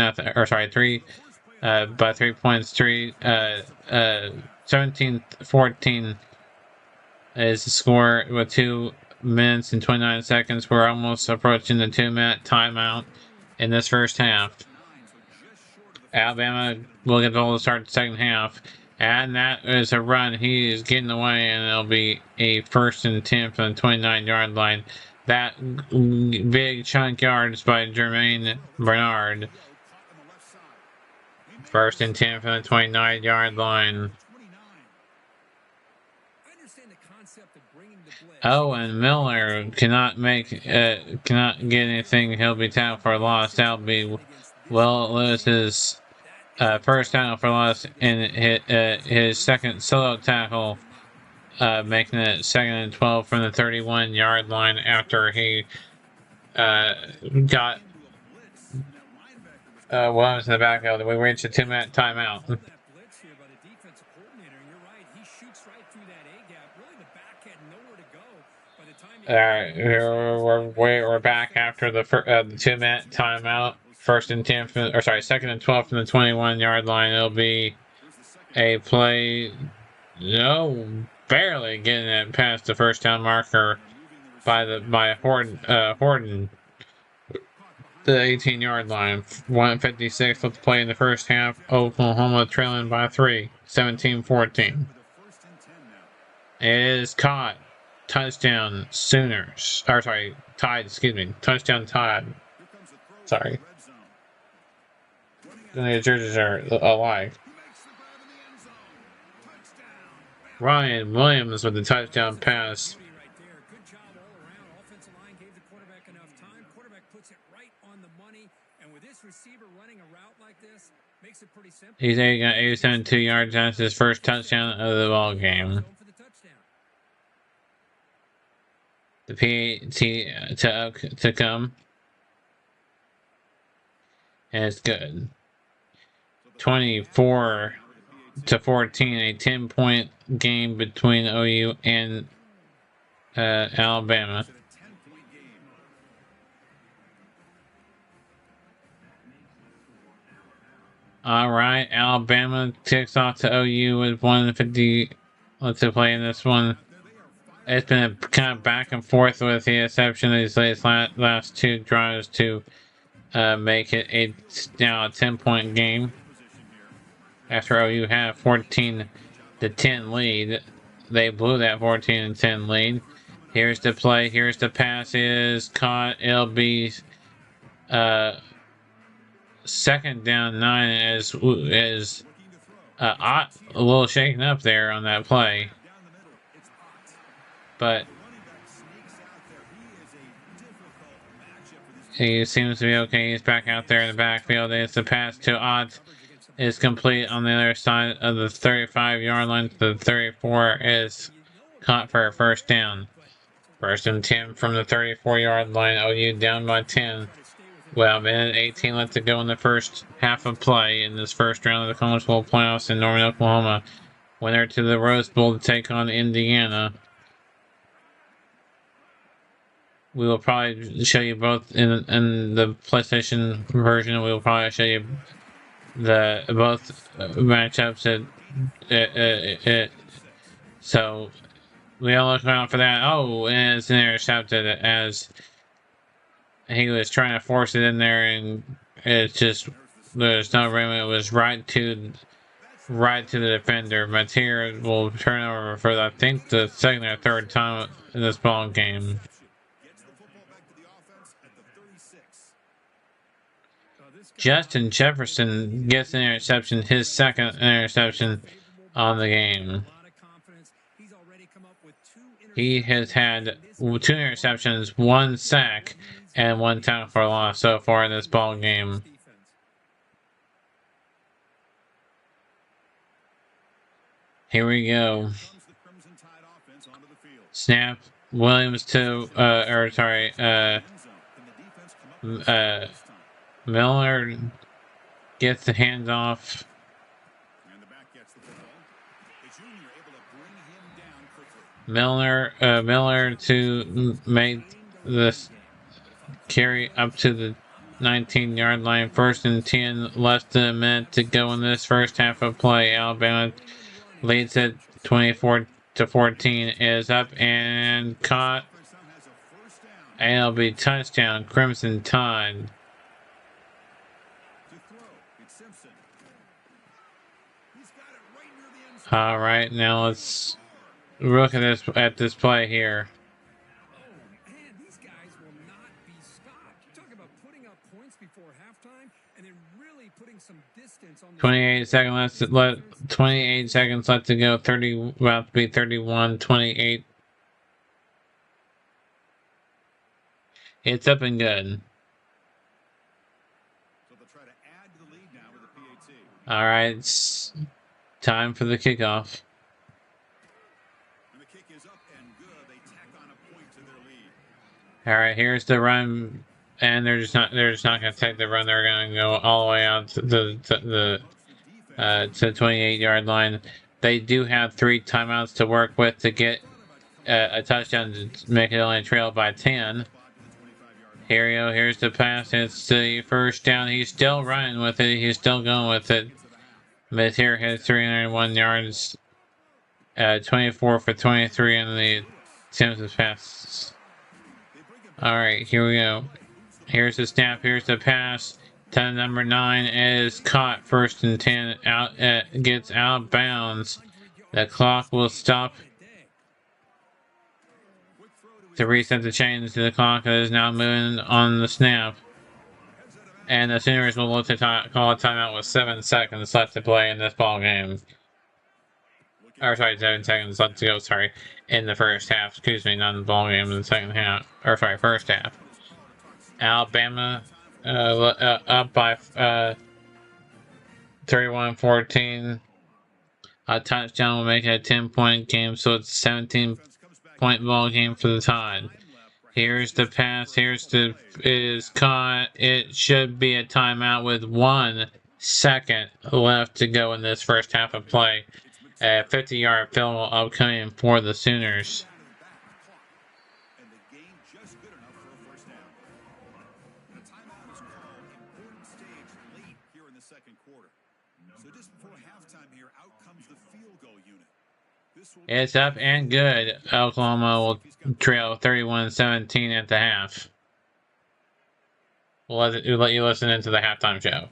by 3 points. 17-14 is the score with 2 minutes and 29 seconds. We're almost approaching the 2-minute timeout in this first half. Alabama will get the ball to start the second half. And that is a run. He is getting away, and it'll be a 1st and 10 from the 29-yard line. That big chunk yards by Jermaine Bernard. 1st and 10 from the 29-yard line. Oh, and Miller cannot cannot get anything. He'll be tackled for a loss. That'll be Lewis's first tackle for loss in his second solo tackle, making it 2nd and 12 from the 31-yard line after he got Williams in the backfield. We reached a 2-minute timeout. We're back after the 2-minute timeout. 2nd and 12 from the 21-yard line. It'll be a play. No, barely getting it past the first down marker by Horton. The 18-yard line. 1:56 left to play in the first half. Oklahoma trailing by 3, 17-14. It is caught. Touchdown Sooners. Or sorry, Tide, excuse me. Touchdown Tide. Sorry. The jerseys are alike. Ryan Williams with the touchdown pass. He's got 87 yards. That's his first touchdown of the ball game. The PAT to come. And it's good. 24-14, a 10-point game between OU and Alabama. All right, Alabama kicks off to OU with 1:50 left to play in this one. It's been a kind of back and forth with the exception of these last two drives to make it now a 10-point game. After OU had a 14-10 lead, they blew that 14-10 lead. Here's the play. Here's the pass. It is caught. It'll be 2nd down 9 is a little shaken up there on that play, but he seems to be okay. He's back out there in the backfield. It's the pass to Ott is complete on the other side of the 35-yard line. The 34 is caught for a first down. 1st and 10 from the 34-yard line. OU down by 10. Well, minute 18 left to go in the first half of play in this first round of the College Bowl playoffs in Norman, Oklahoma. Winner to the Rose Bowl to take on Indiana. We will probably show you both in the PlayStation version. We will probably show you both matchups. So we all look around for that. Oh, and it's intercepted as he was trying to force it in there, and it's just there's no room. It was right to the defender. Mateer will turn over for I think the 2nd or 3rd time in this ball game. Justin Jefferson gets an interception, his 2nd interception on the game. He has had 2 interceptions, 1 sack, and 1 tackle for loss so far in this ball game. Here we go. Snap. Williams to Miller gets the handoff. Miller to make this carry up to the 19-yard line. 1st and 10, less than a minute to go in this first half of play. Alabama leads it 24-14. Is up and caught. And it'll be touchdown, Crimson Tide. All right, now let's look at this play here. 28 seconds left to go. 30 about to be 31-28. It's up and good. So they'll try to add to the lead now with the PAT. All right, it's time for the kickoff. And the kick is up and good. They tack on a point to their lead. All right, here's the run, and they're just not going to take the run. They're going to go all the way out to the 28-yard line. They do have 3 timeouts to work with to get a touchdown to make it only trail by 10. Here we go. Here's the pass. It's the first down. He's still running with it. He's still going with it. But here hits 301 yards. 24 for 23 in the Simpsons pass. All right, here we go. Here's the snap. Here's the pass. Number 9 is caught. 1st and 10. Out. Gets out of bounds. The clock will stop to reset the chains to the clock that is now moving on the snap. And the Sooners will look to call a timeout with 7 seconds left to play in this ball game. Or sorry, 7 seconds left to go, sorry, in the first half. Excuse me, not in the ball game in the second half. Or sorry, first half. Alabama up by 31-14. A touchdown will make it a 10-point game, so it's a 17-point ball game for the Tide. Here's the pass. Here's the is caught. It should be a timeout with 1 second left to go in this first half of play. A 50-yard field goal upcoming for the Sooners. And the game just good enough for a first down. The timeout is called. Important stage late here in the second quarter. So just before halftime here, out comes the field goal unit. It's up and good. Oklahoma will trail 31-17 at the half. We'll let you listen into the halftime show.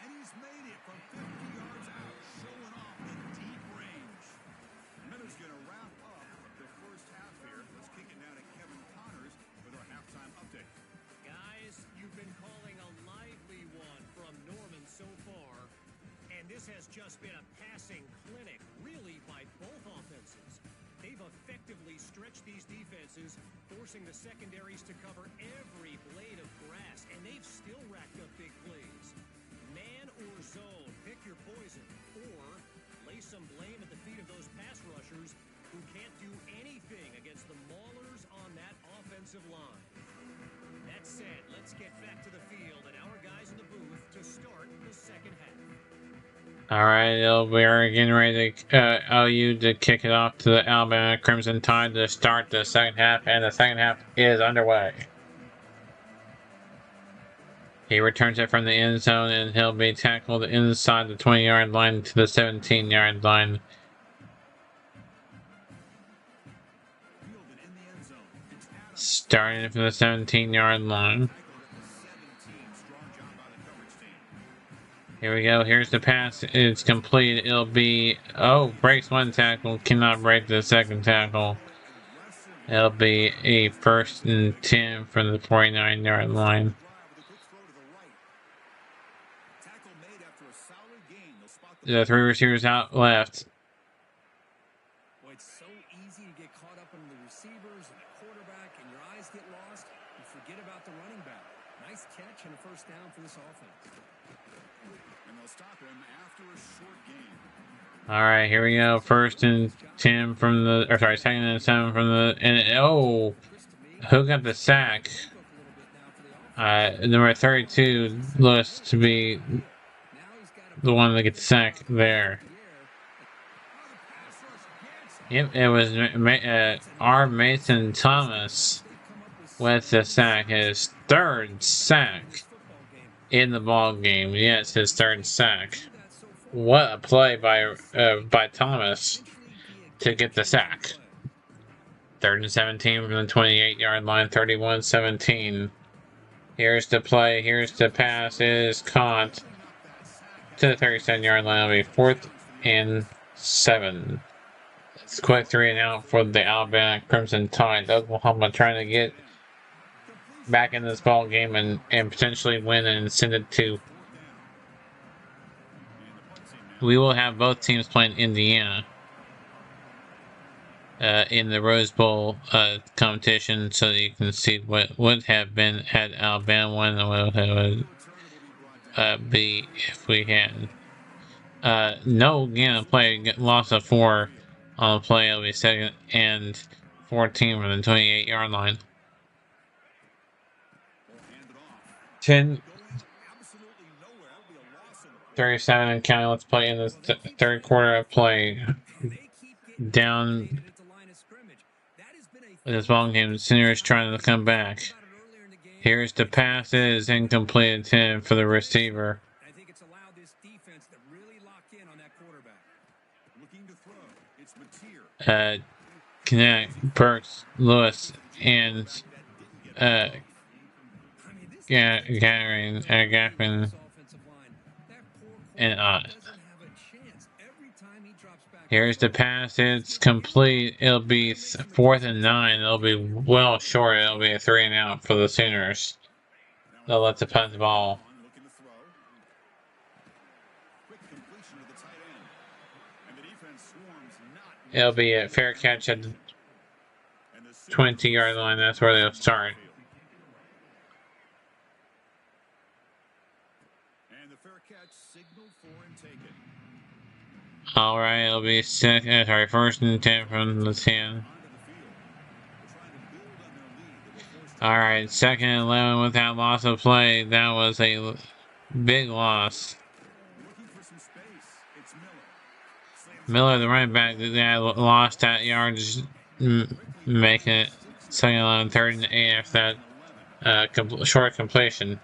And he's made it from 50 yards out, showing off the deep range. Miller's going to wrap up the first half here. Let's kick it now to Kevin Connors with our halftime update. Guys, you've been calling a lively one from Norman so far, and this has just been a passing clinic, really, by both offenses. They've effectively stretched these defenses, forcing the secondaries to cover every blade of grass, and they've still racked up big plays. Man or zone, pick your poison, or lay some blame at the feet of those pass rushers who can't do anything against the maulers on that offensive line. That said, let's get back to the field and our guys in the booth to start the second half. All right, we are getting ready to OU to kick it off to the Alabama Crimson Tide to start the second half, and the second half is underway. He returns it from the end zone, and he'll be tackled inside the 20-yard line to the 17-yard line. Starting from the 17-yard line. Here we go. Here's the pass. It's complete. It'll be... Oh, breaks 1 tackle. Cannot break the 2nd tackle. It'll be a 1st and 10 from the 49-yard line. The 3 receivers out left. Well, it's so easy to get caught up in the receivers and the quarterback, and your eyes get lost. You forget about the running back. Nice catch and a first down for this offense. And they'll stop him after a short game. All right, here we go. 1st and 10 from the... Or sorry, 2nd and 7 from the... And oh! Who got the sack? Number 32 looks to be the one that gets the sack there. Yep, it was R. Mason Thomas with the sack. His 3rd sack in the ball game. Yes, his 3rd sack. What a play by Thomas to get the sack. 3rd and 17 from the 28-yard line. 31-17. Here's the play. Here's the pass. It is caught to the 37-yard line. It'll be 4th and 7. It's a quick 3 and out for the Alabama Crimson Tide. Oklahoma trying to get back in this ball game and potentially win and send it to... We will have both teams playing Indiana. in the Rose Bowl competition, so you can see what would have been had Alabama won and what it would be if we had. No again, a play loss of 4 on the play. It'll be 2nd and 14 from the 28-yard line. 10:37 and counting. Let's play in the third quarter of play. Down in this ball game, the Sooners trying to come back. Here's the pass. It is incomplete attempt for the receiver. I think it's allowed this defense to really lock in on that quarterback. Looking to throw. It's Mateer. Connect, Burks, Lewis, and Gaffin and here's the pass. It's complete. It'll be 4th and 9. It'll be well short. It'll be a 3 and out for the Sooners. They'll let the punt the ball. It'll be a fair catch at the 20-yard line. That's where they'll start. All right, it'll be 1st and 10 from the 10. All right, 2nd and 11 with that loss of play. That was a big loss. Miller, the running back, that lost that yardage, making it 2nd and 11, 3rd and 8 after that short completion.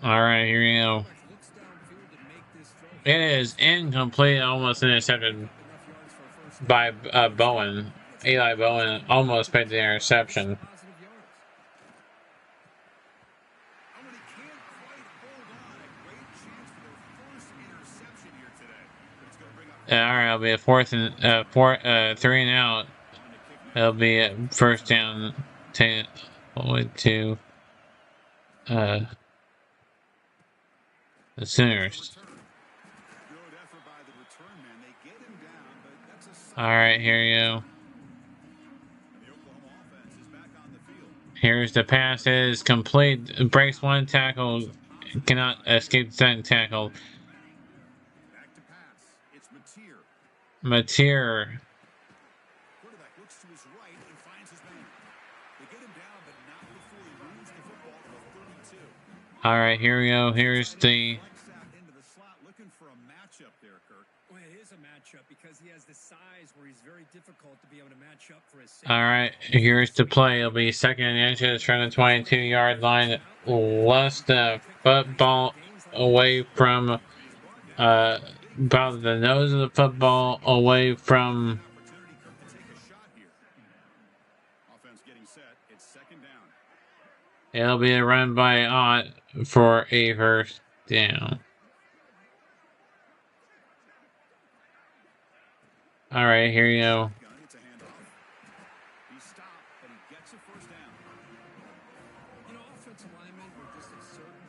All right, here we go. It is incomplete, almost intercepted by Bowen. Eli Bowen almost made the interception. All right, it'll be a 3 and out. It'll be a 1st down, all the way to the Sooners. All right, here you go. Here's the pass. It is complete. Breaks 1 tackle. Cannot escape the 2nd tackle. Mateer. All right, here we go. Here's the. All right, here's the play. It'll be 2nd and inches from the 22-yard line. Less the football away from about the nose of the football away from. It'll be a run by Ott for a 1st down. All right, here you go.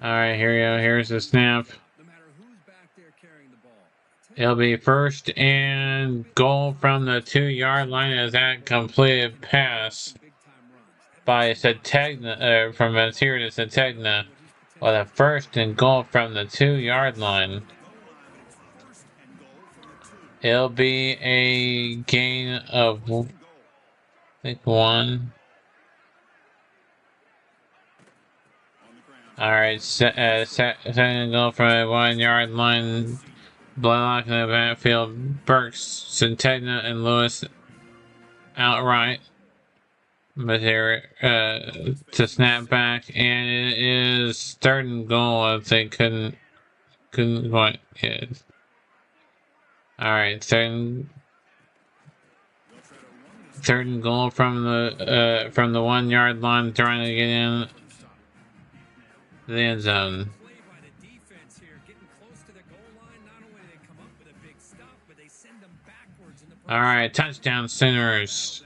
All right, here you go. Here's the snap. It'll be 1st and goal from the 2-yard line as that completed pass by Sategna, from Mateer to Sategna, with a 1st and goal from the 2-yard line. It'll be a gain of, I think, 1. All right, 2nd and goal from a 1-yard line. Blaylock in the backfield. Burks, Sategna, and Lewis outright. Mateer to snap back, and it is 3rd and goal if they couldn't quite get it. All right, 3rd and goal from the 1-yard line, trying to get in the end zone. All right, touchdown Sooners.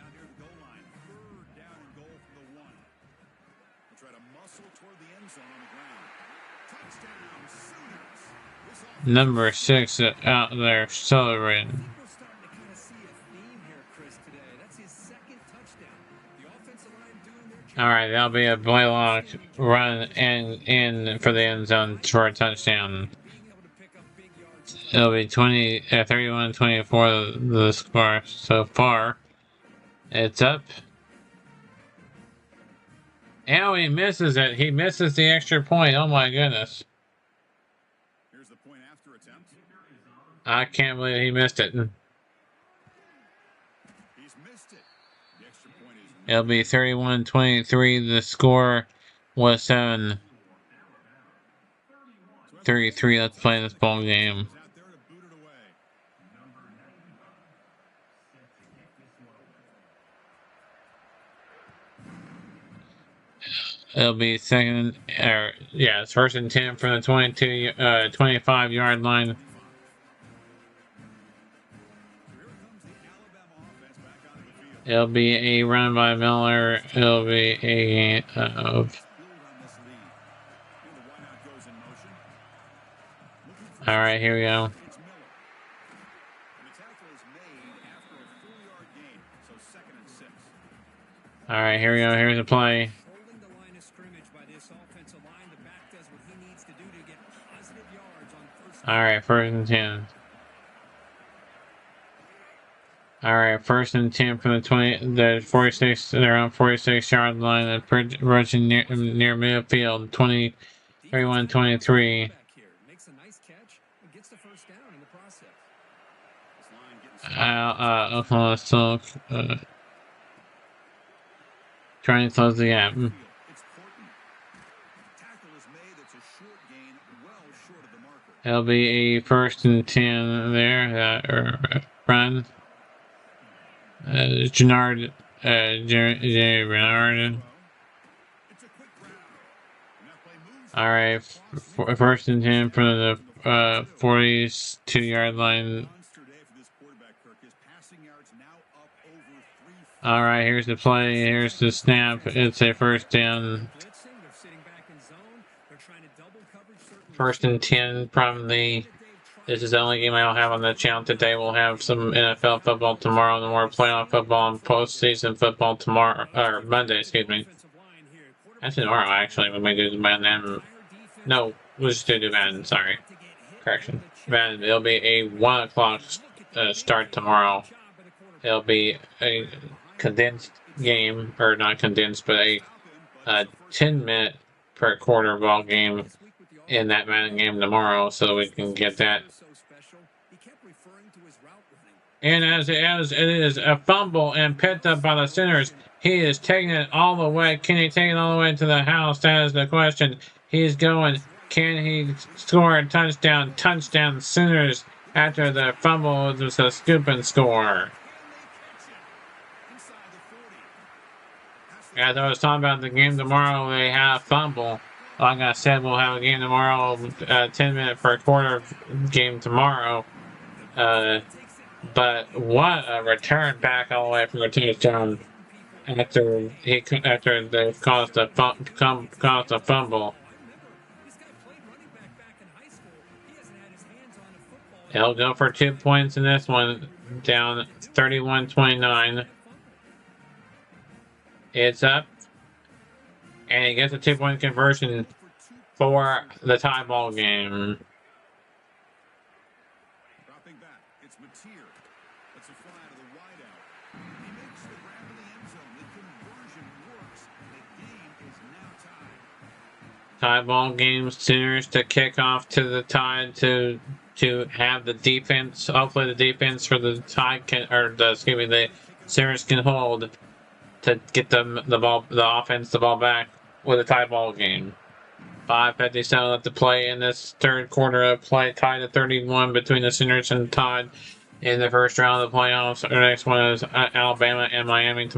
Number 6 out there celebrating. We're starting to kind of see a theme here, Chris, today. That's his second touchdown. The offensive line doing their job. All right, that'll be a Blaylock run in for the end zone for a touchdown. Being able to pick up big yards. It'll be 31-24 the score so far. It's up. And he misses it. He misses the extra point. Oh my goodness. Here's the point after attempt. I can't believe he missed it. He's missed it. The extra point is It'll be 31-23. The score was 7-33. Let's play this ball game. out there to boot it away. It'll be second, it's first and 10 from the 25-yard line. So here comes the Alabama offense back onto the field. It'll be a run by Miller. It'll be a Build on this lead. And the wideout goes in motion. Looking for all right, here we go. it's Miller. And the tackle is made after a 4-yard gain. So 2nd and 6. All right, here we go. Here's the play. Holding the line of scrimmage by this offensive line. The back does what he needs to do to get positive yards on first All right, first and 10. All right, first and 10 from the 46. They're on 46-yard line. Rushing near midfield. 31-23. back here. Makes a nice catch and gets the first down in the process. This line getting Oklahoma still trying to close the gap. it's Porton. Tackle is made. It's a short gain, well short of the marker. It'll be a first and 10 there. Run. Gennard. Jerry Bernard. It's a quick route. And that play moves. All right, first and 10 from the 42-yard line. Monster day for this quarterback, Kirk. His passing yards now up over 350. All right, here's the play. Here's the snap. It's a first down. Blitzing, they're sitting back in zone. They're trying to double coverage certain First and 10 from the. This is the only game I'll have on the channel today. We'll have some NFL football tomorrow, and more playoff football and postseason football tomorrow, or Monday, excuse me. offensive line here. That's tomorrow, actually, when we do the Madden. No, we'll just do the Madden, sorry. Correction. Madden, it'll be a 1 o'clock start tomorrow. It'll be a condensed game, or not condensed, but a 10-minute per quarter ball game in that Madden game tomorrow, so we can get that. So special. He kept referring to his route running. And as it is a fumble and picked up by the Sooners, he is taking it all the way. Can he take it all the way to the house? That is the question. He's going. Can he score a touchdown? Touchdown Sooners after the fumble was a scoop and score. As I was talking about the game tomorrow, they have fumble. Like I said, we'll have a game tomorrow, 10-minute per quarter game tomorrow. But what a return back all the way from a touchdown after they caused a fumble. This guy played running back in high school. He hasn't had his hands on a football. He'll go for 2 points in this one, down 31-29. It's up, and he gets a 2-point conversion for the tie ball game. Dropping back. It's Mateer. That's a fly to the wideout. He makes the grab in the end zone. The conversion works. The game is now tied. Tie ball game, Sooners to kick off to the Tide to have the defense. Hopefully, the defense for the Tide the Sooners can hold to get the offense the ball back with a tie ball game. 5:57 left to play in this third quarter of play, tied at 31 between the Sooners and Tide in the first round of the playoffs. Our next one is Alabama and Miami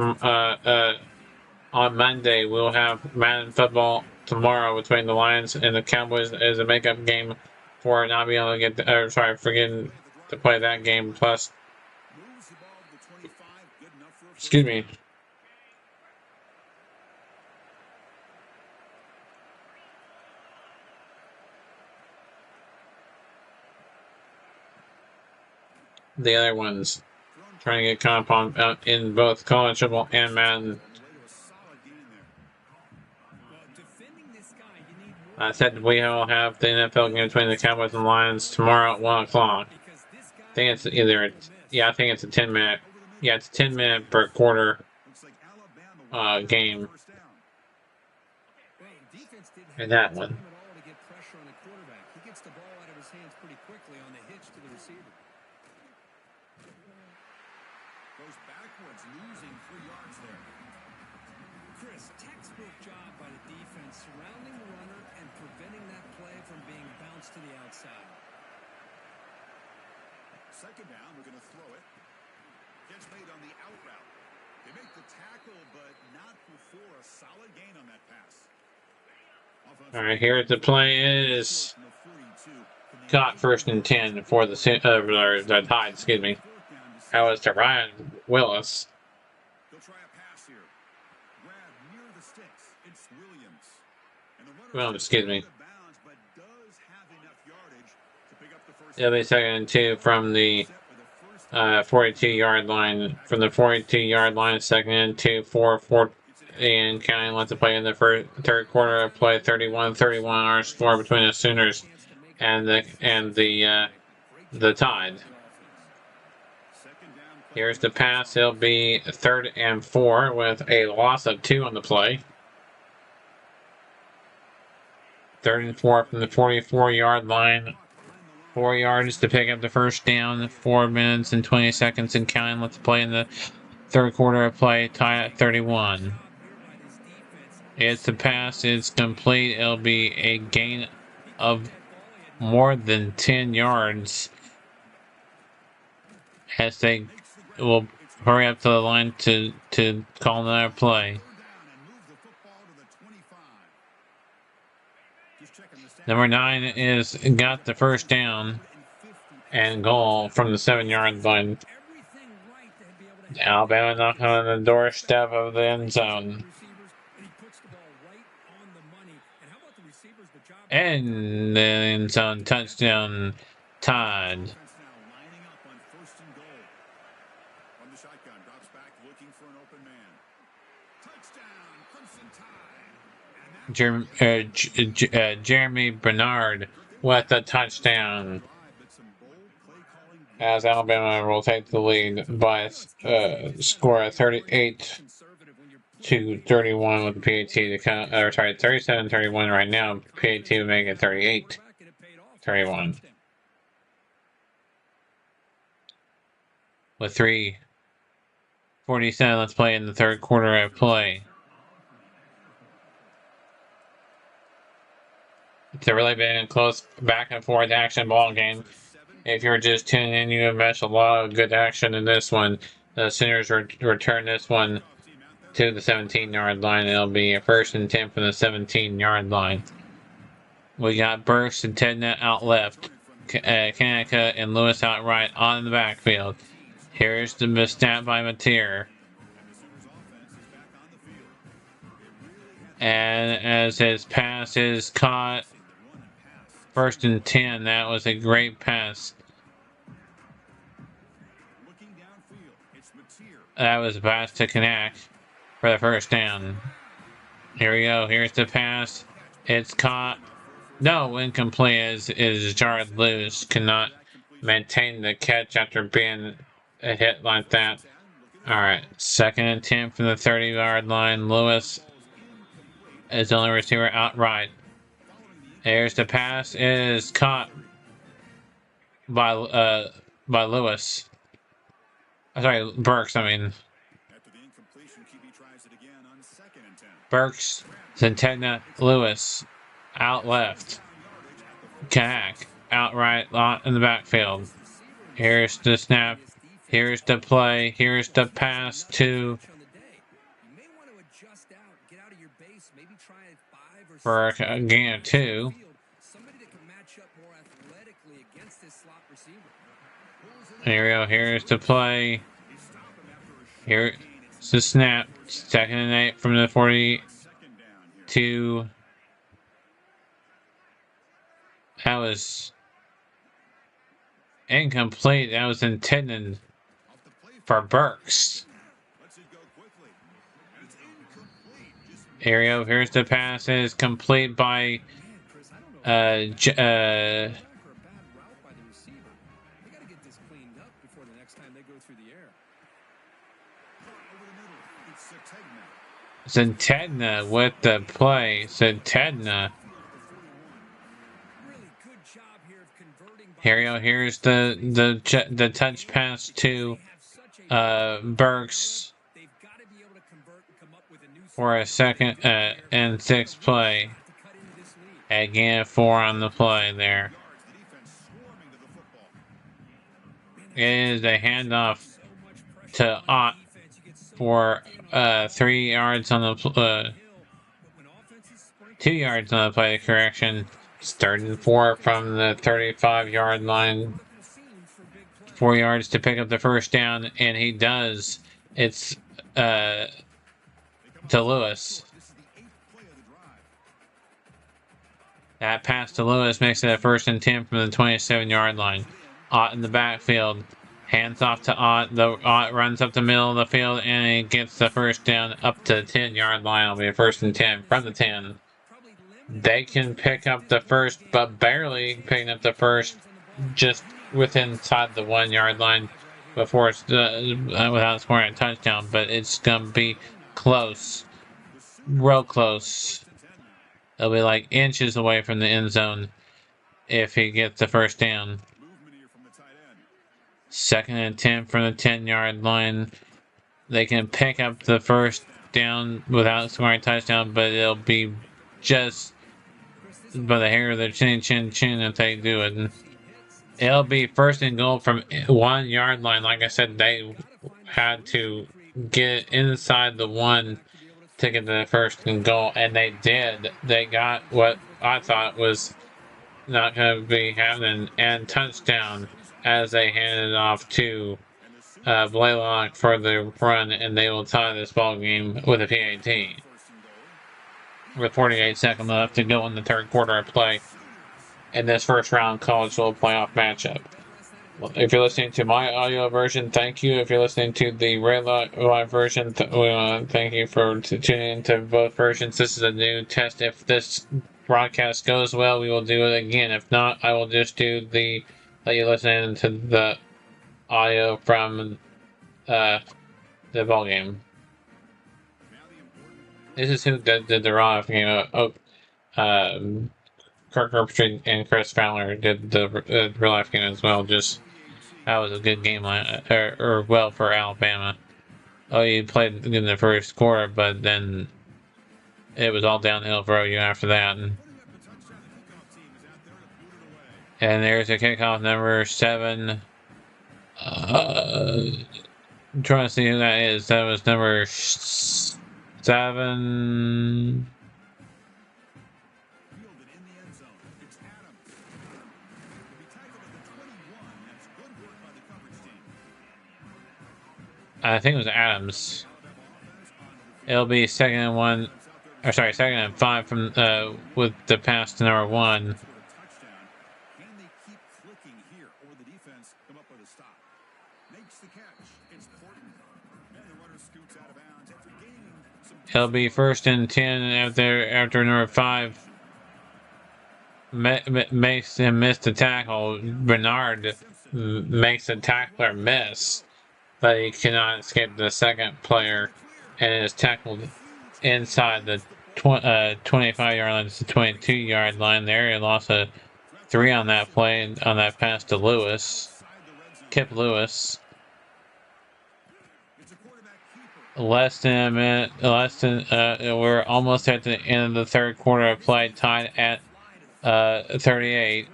on Monday. We'll have Madden football tomorrow between the Lions and the Cowboys as a makeup game for not being able to get forgetting to play that game. Plus, Moves the ball to the 25. Good enough for a first excuse me. the other ones. Trying to get comp on in both college football and Madden. I said we will have the NFL game between the Cowboys and Lions tomorrow at 1 o'clock. I think it's either, yeah, I think it's a 10-minute. Yeah, it's a 10-minute per quarter game. And that one. He gets the ball out of his hands pretty quickly on the hitch to the receiver. Goes backwards, losing 3 yards there. Chris, textbook job by the defense surrounding the runner and preventing that play from being bounced to the outside. Second down, we're going to throw it. Catch made on the out route. They make the tackle, but not before a solid gain on that pass. All right, here the play is got 1st and 10 for the Tide. Excuse me. That was to Ryan Willis. They'll try a pass here. Grab near the sticks. It's Williams. And the runner Well, excuse me. bounds, but does have enough yardage to pick up the first. It'll be 2nd and 2 from the 42-yard line. From the 42-yard line, 2nd and 2, 4 and counting. Let's play in the third quarter of play. 31-31 our score between the Sooners and the Tide. Here's the pass. It'll be 3rd and 4 with a loss of 2 on the play. 3rd and 4 from the 44-yard line. 4 yards to pick up the first down. 4 minutes and 20 seconds and counting. Let's play in the third quarter of play. Tie at 31. It's the pass. It's complete. It'll be a gain of more than 10 yards as they will hurry up to the line to call another play. Number 9 is got the first down and goal from the 7-yard line. Alabama knocked on the doorstep of the end zone. And the end zone touchdown, Tide. Jeremy Bernard with a touchdown. As Alabama will take the lead by score of 38-31 with the PAT to count. Or sorry, 37-31 right now. PAT will make it 38-31. With 3:47, let's play in the third quarter of play. It's a really big and close back and forth action ball game. If you're just tuning in, you have missed a lot of good action in this one. The Sooners return this one to the 17-yard line. It'll be a 1st and 10 from the 17-yard line. We got Burks and Tedna out left. Kanaka and Lewis out right on the backfield. Here's the missnap by Mateer. And as his pass is caught, 1st and 10. That was a great pass. That was a pass to Kanak for the first down. Here we go. Here's the pass. It's caught. No, incomplete is jarred loose. Cannot maintain the catch after being a hit like that. Alright. 2nd and 10 from the 30-yard line. Lewis is the only receiver outright. Here's the pass. It is caught by Lewis. Sorry, Burks. I mean, Burks, Centena, Lewis, out left. Kanak, out right, in the backfield. Here's the snap. Here's the play. Here's the pass to for a gain of 2. Here we go. Here's the play. Here's the snap. 2nd and 8 from the 42. That was Incomplete. That was intended Off the play for fake. Burks. Lets it go quickly. And it's incomplete. Just Ario, here's the pass. It is complete by Man, Chris, I don't know if or a bad route by the receiver. They got to get this cleaned up before the next time they go through the air. caught over the middle. It's Sategna. Centedna with the play. Centedna. Really good job here of converting by Ario, here's the touch pass to they have such a Burks they've got to be able to convert and come up with a new for a second and sixth play. to cut into this lead. Again, 4 on the play there. Yards. The defense swarming to the football. It is a handoff So much pressure to Ott on defense. You get so for 3 yards on the hill, but when offenses sprinkle 2 yards on the play. Correction. It's 3rd and 4 from the 35-yard line. the seams for big plays. 4 yards to pick up the first down, and he does. It's to Lewis. This is the 8th play of the drive. That pass to Lewis makes it a 1st and 10 from the 27-yard line. Ott in the backfield. Hands off to Ott. Ott runs up the middle of the field, and he gets the first down up to the 10-yard line. It'll be a 1st and 10 from the 10. Probably limited They can pick up the first, but barely picking up the first, just within inside the 1-yard line before it's without scoring a touchdown. But it's gonna be close, real close. It'll be like inches away from the end zone if he gets the first down. Movement here from the tight end. 2nd and 10 from the 10-yard line. They can pick up the first down without scoring a touchdown, but it'll be just by the hair of their chin if they do it. It'll be 1st and goal from 1-yard line. Like I said, they had to get inside the 1 to get to the 1st and goal, and they did. They got what I thought was not going to be happening, and touchdown as they handed it off to Blaylock for the run, and they will tie this ball game with a PAT. With 48 seconds left to go in the 3rd quarter of play in this first round college football playoff matchup. If you're listening to my audio version, thank you. If you're listening to the red live version, we want to thank you for tuning into both versions. This is a new test. If this broadcast goes well, we will do it again. If not, I will just do let you listen to the audio from the ball game. This is who did the raw game. Kirk Herbstreit and Chris Fowler did the real life game as well. Just that was a good game, well for Alabama. Oh, you played in the first quarter, but then it was all downhill for OU after that. And there's a kickoff, number 7. I'm trying to see who that is. That was number 7. I think it was Adams. It'll be 2nd and 1, or sorry, 2nd and 5 from with the pass to number 1. Can they keep clicking here, or the defense come up with a stop? Makes the catch. It's Porton. And the runner scoots out of bounds after gaining some. It'll be 1st and 10 after number 5 makes him miss the tackle. Bernard makes the tackler miss, but he cannot escape the second player and is tackled inside the 25-yard line to the 22-yard line. There, he lost a 3 on that play, on that pass to Lewis. Kip Lewis. Less than a minute, we're almost at the end of the 3rd quarter of play, tied at 38.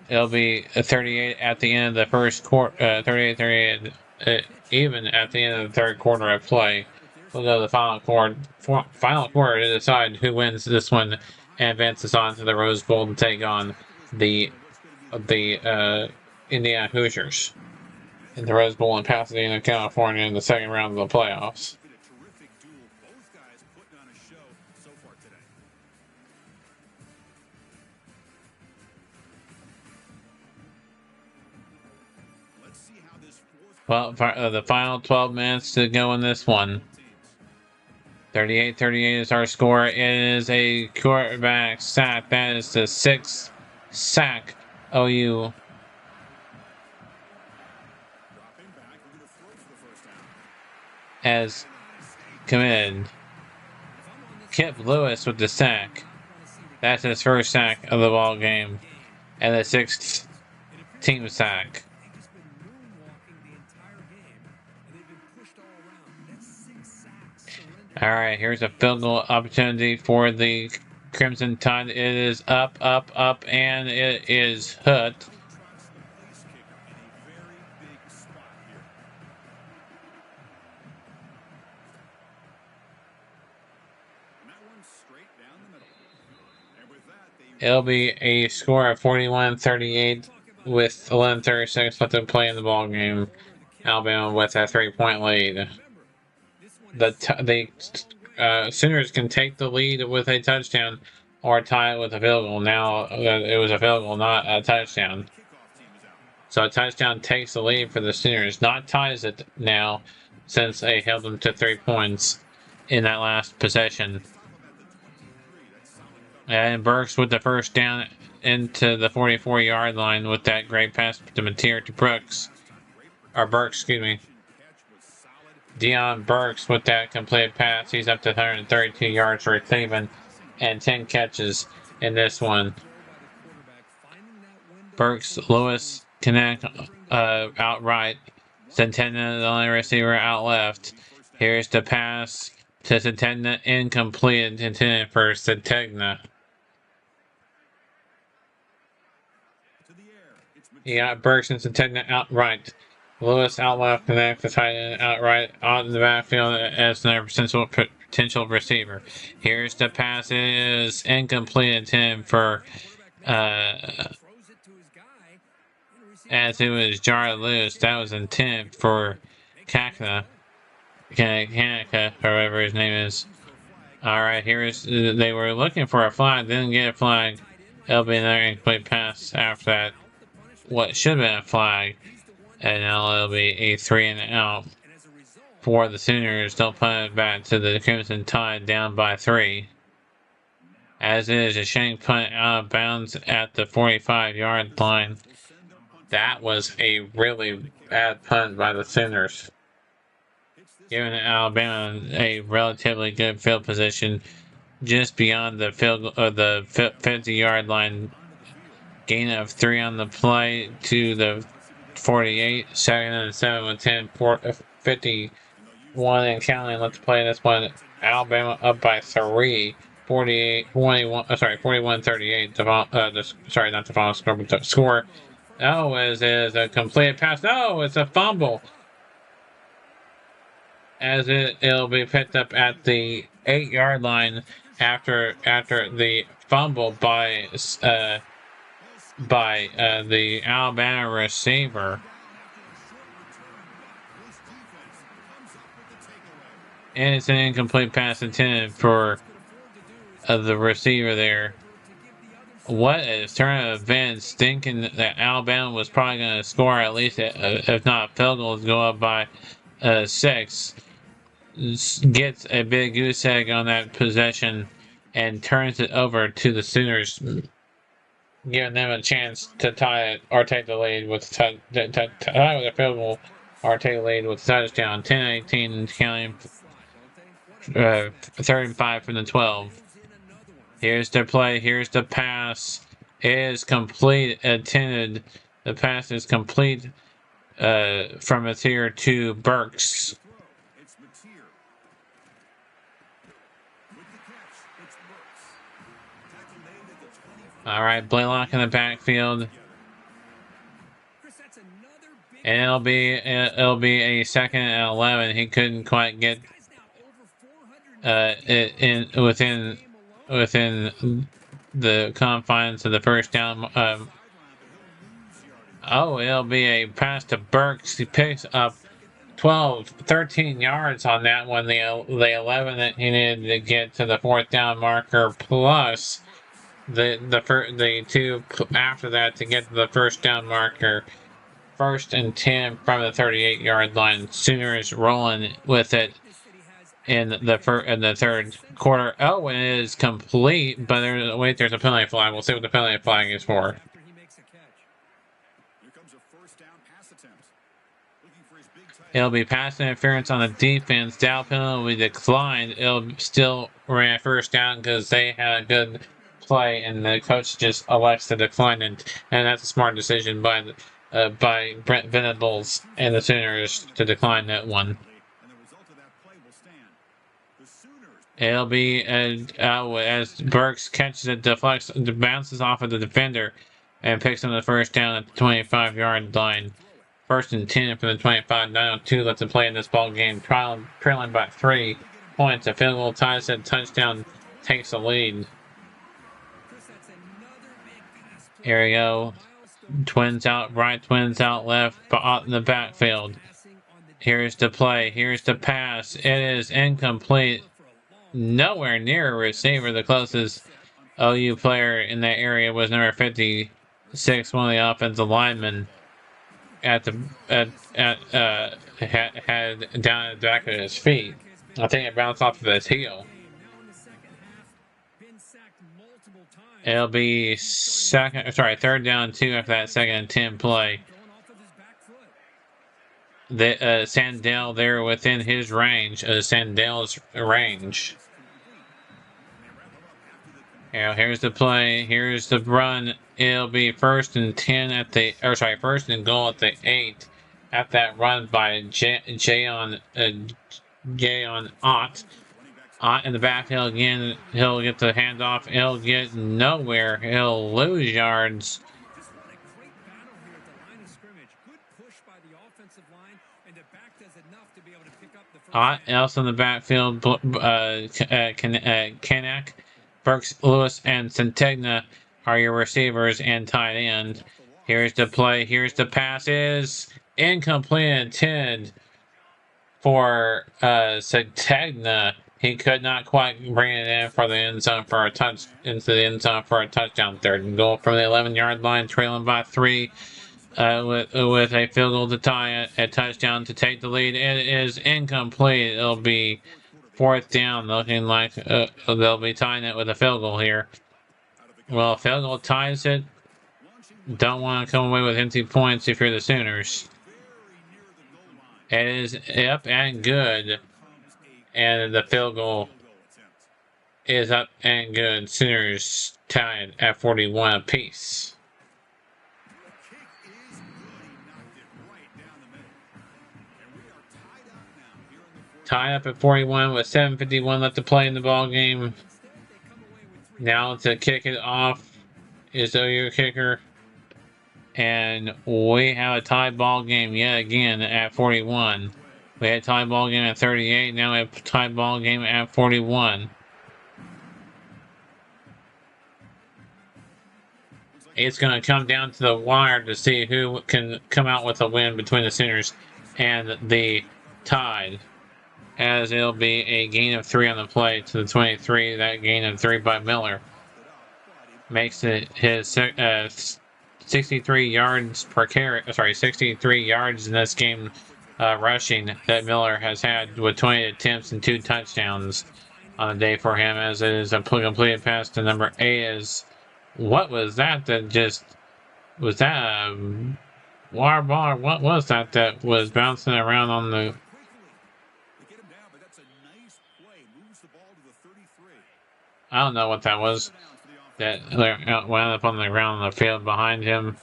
It'll be 38 at the end of the first quarter, 38, even at the end of the 3rd quarter of play. We'll go to the final quarter to decide who wins this one and advances on to the Rose Bowl to take on the Indiana Hoosiers in the Rose Bowl in Pasadena, California, in the 2nd round of the playoffs. Both guys putting on a show so far today. Well, the final 12 minutes to go in this one. 38-38 is our score. It is a quarterback sack. That is the 6th sack OU has committed. Kip Lewis with the sack. That's his first sack of the ball game, and the 6th team sack. All right, here's a field goal opportunity for the Crimson Tide. It is up, up, up, and it is hooked. It'll be a score of 41-38 with 11:36 left to play in the ball game. Alabama with a 3-point lead. The Sooners can take the lead with a touchdown or tie it with a field goal. Now it was a field goal, not a touchdown. So a touchdown takes the lead for the Sooners, not ties it now, since they held them to 3 points in that last possession. And Burks with the first down into the 44-yard line with that great pass to Mateer to Brooks. Or Burks, excuse me. Deion Burks with that completed pass. He's up to 132 yards receiving and 10 catches in this one. Burks, Lewis connect outright. Centena, the only receiver out left. Here's the pass to Centena, incomplete, intended for Centena. You got Burks and Centena outright. Lewis out left, connect the tight end outright on the backfield as their potential receiver. Here's the pass. It is incomplete, intended for as it was jarred loose. That was intended for Kanika, or whatever his name is. All right, they were looking for a flag, didn't get a flag. It'll be another incomplete pass after that. What should have been a flag, and now it'll be a 3-and-out for the Sooners. They'll put it back to the Crimson Tide down by 3. As it is a shank punt out of bounds at the 45-yard line. That was a really bad punt by the Sooners, giving Alabama a relatively good field position just beyond the 50-yard line. Gain of 3 on the play to the 48. 2nd and 7 with 51 and counting. Let's play this one. Alabama up by 3. 41-38. Sorry, not the final score, but the score. Oh, is a completed pass. No, it's a fumble. As it'll be picked up at the 8-yard line after the fumble by the Alabama receiver. And it's an incomplete pass intended for the receiver there. What a turn of events, thinking that Alabama was probably going to score at least, if not field goals, go up by 6. Gets a big goose egg on that possession and turns it over to the Sooners, giving them a chance to tie it or take the lead with tie with a field goal or take the lead with a touchdown. 10-18 counting. 3rd and 5 from the 12. Here's the play. Here's the pass. It is complete. Intended. The pass is complete from Mateer to Burks. All right, Blaylock in the backfield, and it'll be a 2nd and 11. He couldn't quite get within the confines of the first down. It'll be a pass to Burks. He picks up 13 yards on that one. The 11 that he needed to get to the 4th down marker, plus the 2 after that to get to the 1st down marker first and 10 from the 38-yard line. Sooners rolling with it in the third quarter. Oh, and it is complete, but there's a penalty flag. We'll see what the penalty flag is for. It'll be pass interference on the defense. Down penalty will be declined. It'll still run first down because they had a good play, and the coach just elects to decline it. And that's a smart decision by Brent Venables and the Sooners to decline that one. It'll be as Burks catches it, deflects, bounces off of the defender, and picks up the first down at the 25-yard line. First and 10 from the 25. 9:02 left to play in this ball game. Trailing by 3 points. A field goal ties it. Touchdown takes the lead. Here we go. Twins out right, twins out left, but out in the backfield. Here's the play. Here's the pass. It is incomplete. Nowhere near a receiver. The closest OU player in that area was number 56, one of the offensive linemen. Had down at the back of his feet. I think it bounced off of his heel. It'll be third down 2 after that second and 10 play. The Sandell there within his range, Sandell's range. Here's the play. Here's the run. It'll be first and 10 first and goal at the 8. At that run by Jayon Ott. Ott in the backfield again. He'll get the handoff. He'll get nowhere. He'll lose yards. Ott else in the backfield. Kanak, Burks, Lewis, and Centegna are your receivers and tight end. Here's the play. Here's the pass. Is incomplete, intended for Centegna. He could not quite bring it in for the end zone for a touchdown. Third and goal from the 11-yard line, trailing by 3. With a field goal to tie it, a touchdown to take the lead. It is incomplete. It'll be fourth down, looking like they'll be tying it with a field goal here. Well, field goal ties it. Don't want to come away with empty points if you're the Sooners. It is up and good. And the field goal is up and good. Sooners tied at 41 apiece. Tied up at 41 with 7:51 left to play in the ball game. Now to kick it off is OU kicker. And we have a tie ball game yet again at 41. We had a tie ball game at 38. Now we have a tie ball game at 41. It's going to come down to the wire to see who can come out with a win between the Sooners and the Tide. As it'll be a gain of 3 on the play to the 23. That gain of 3 by Miller makes it his 63 yards per carry. 63 yards in this game rushing that Miller has had with 20 attempts and 2 touchdowns on the day for him. As it is a completed pass to number 8. Is what was that? That just was that a water ball? Or what was that that was bouncing around on the? I don't know what that was. That wound up on the ground on the field behind him.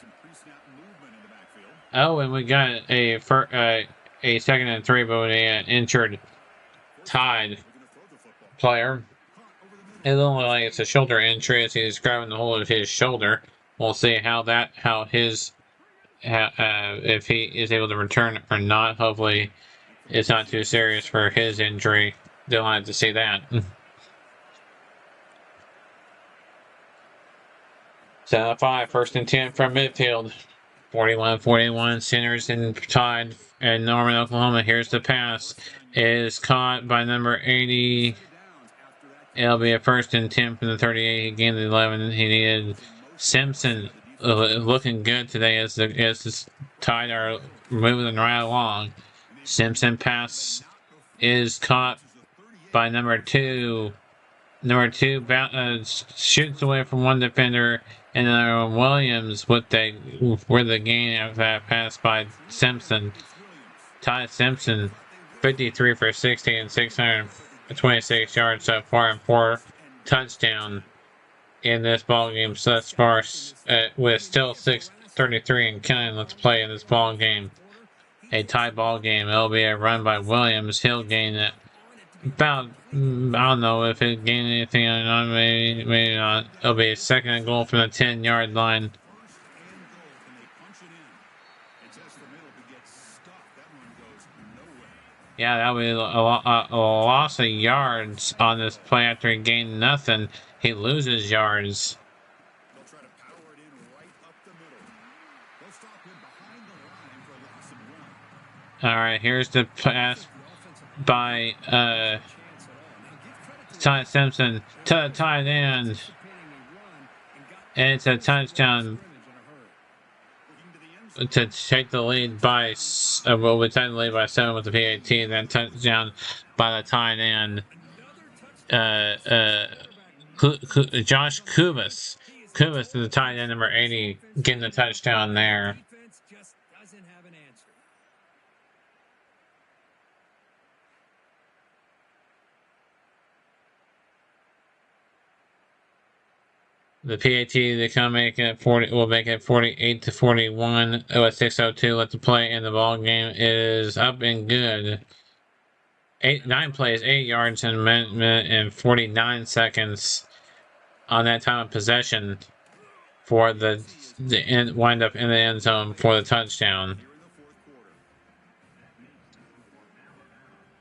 Oh, and we got a second and 3, but an injured Tide player. It looks like it's a shoulder injury as he's grabbing the hold of his shoulder. We'll see if he is able to return or not. Hopefully, it's not too serious for his injury. They'll have to see that. 7-5, first and 10 from midfield. 41-41, Sooners and Tide at Norman, Oklahoma. Here's the pass. It is caught by number 80. It'll be a first and 10 from the 38. He gained the 11. He needed Simpson looking good today as Tide are moving right along. Simpson pass is caught by number 2. Number 2 shoots away from one defender, and then Williams with the gain of that pass by Simpson. Ty Simpson, 53 for 60 and 626 yards so far, and 4 touchdowns in this ball game thus far, with still 6:33 and counting left to play in this ball game. A tie ball game. It'll be a run by Williams. He'll gain it about, I don't know if it gained anything or not, maybe not. It'll be a second and goal from the 10-yard line. Yeah, that'll be a loss of yards on this play after he gained nothing. He loses yards. Alright, here's the pass by Ty Simpson to the tight end. And it's a touchdown to take the lead by, well, we take the lead by 7 with the PAT, and then touchdown by the tight end. Josh Kubas. Kubas to the tight end, number 80, getting the touchdown there. The PAT, they can make it 40. Will make it 48-41. With 6:02 left to play in the ball game. It is up and good. 9 plays, 8 yards in a minute and 49 seconds on that time of possession for the wind up in the end zone for the touchdown.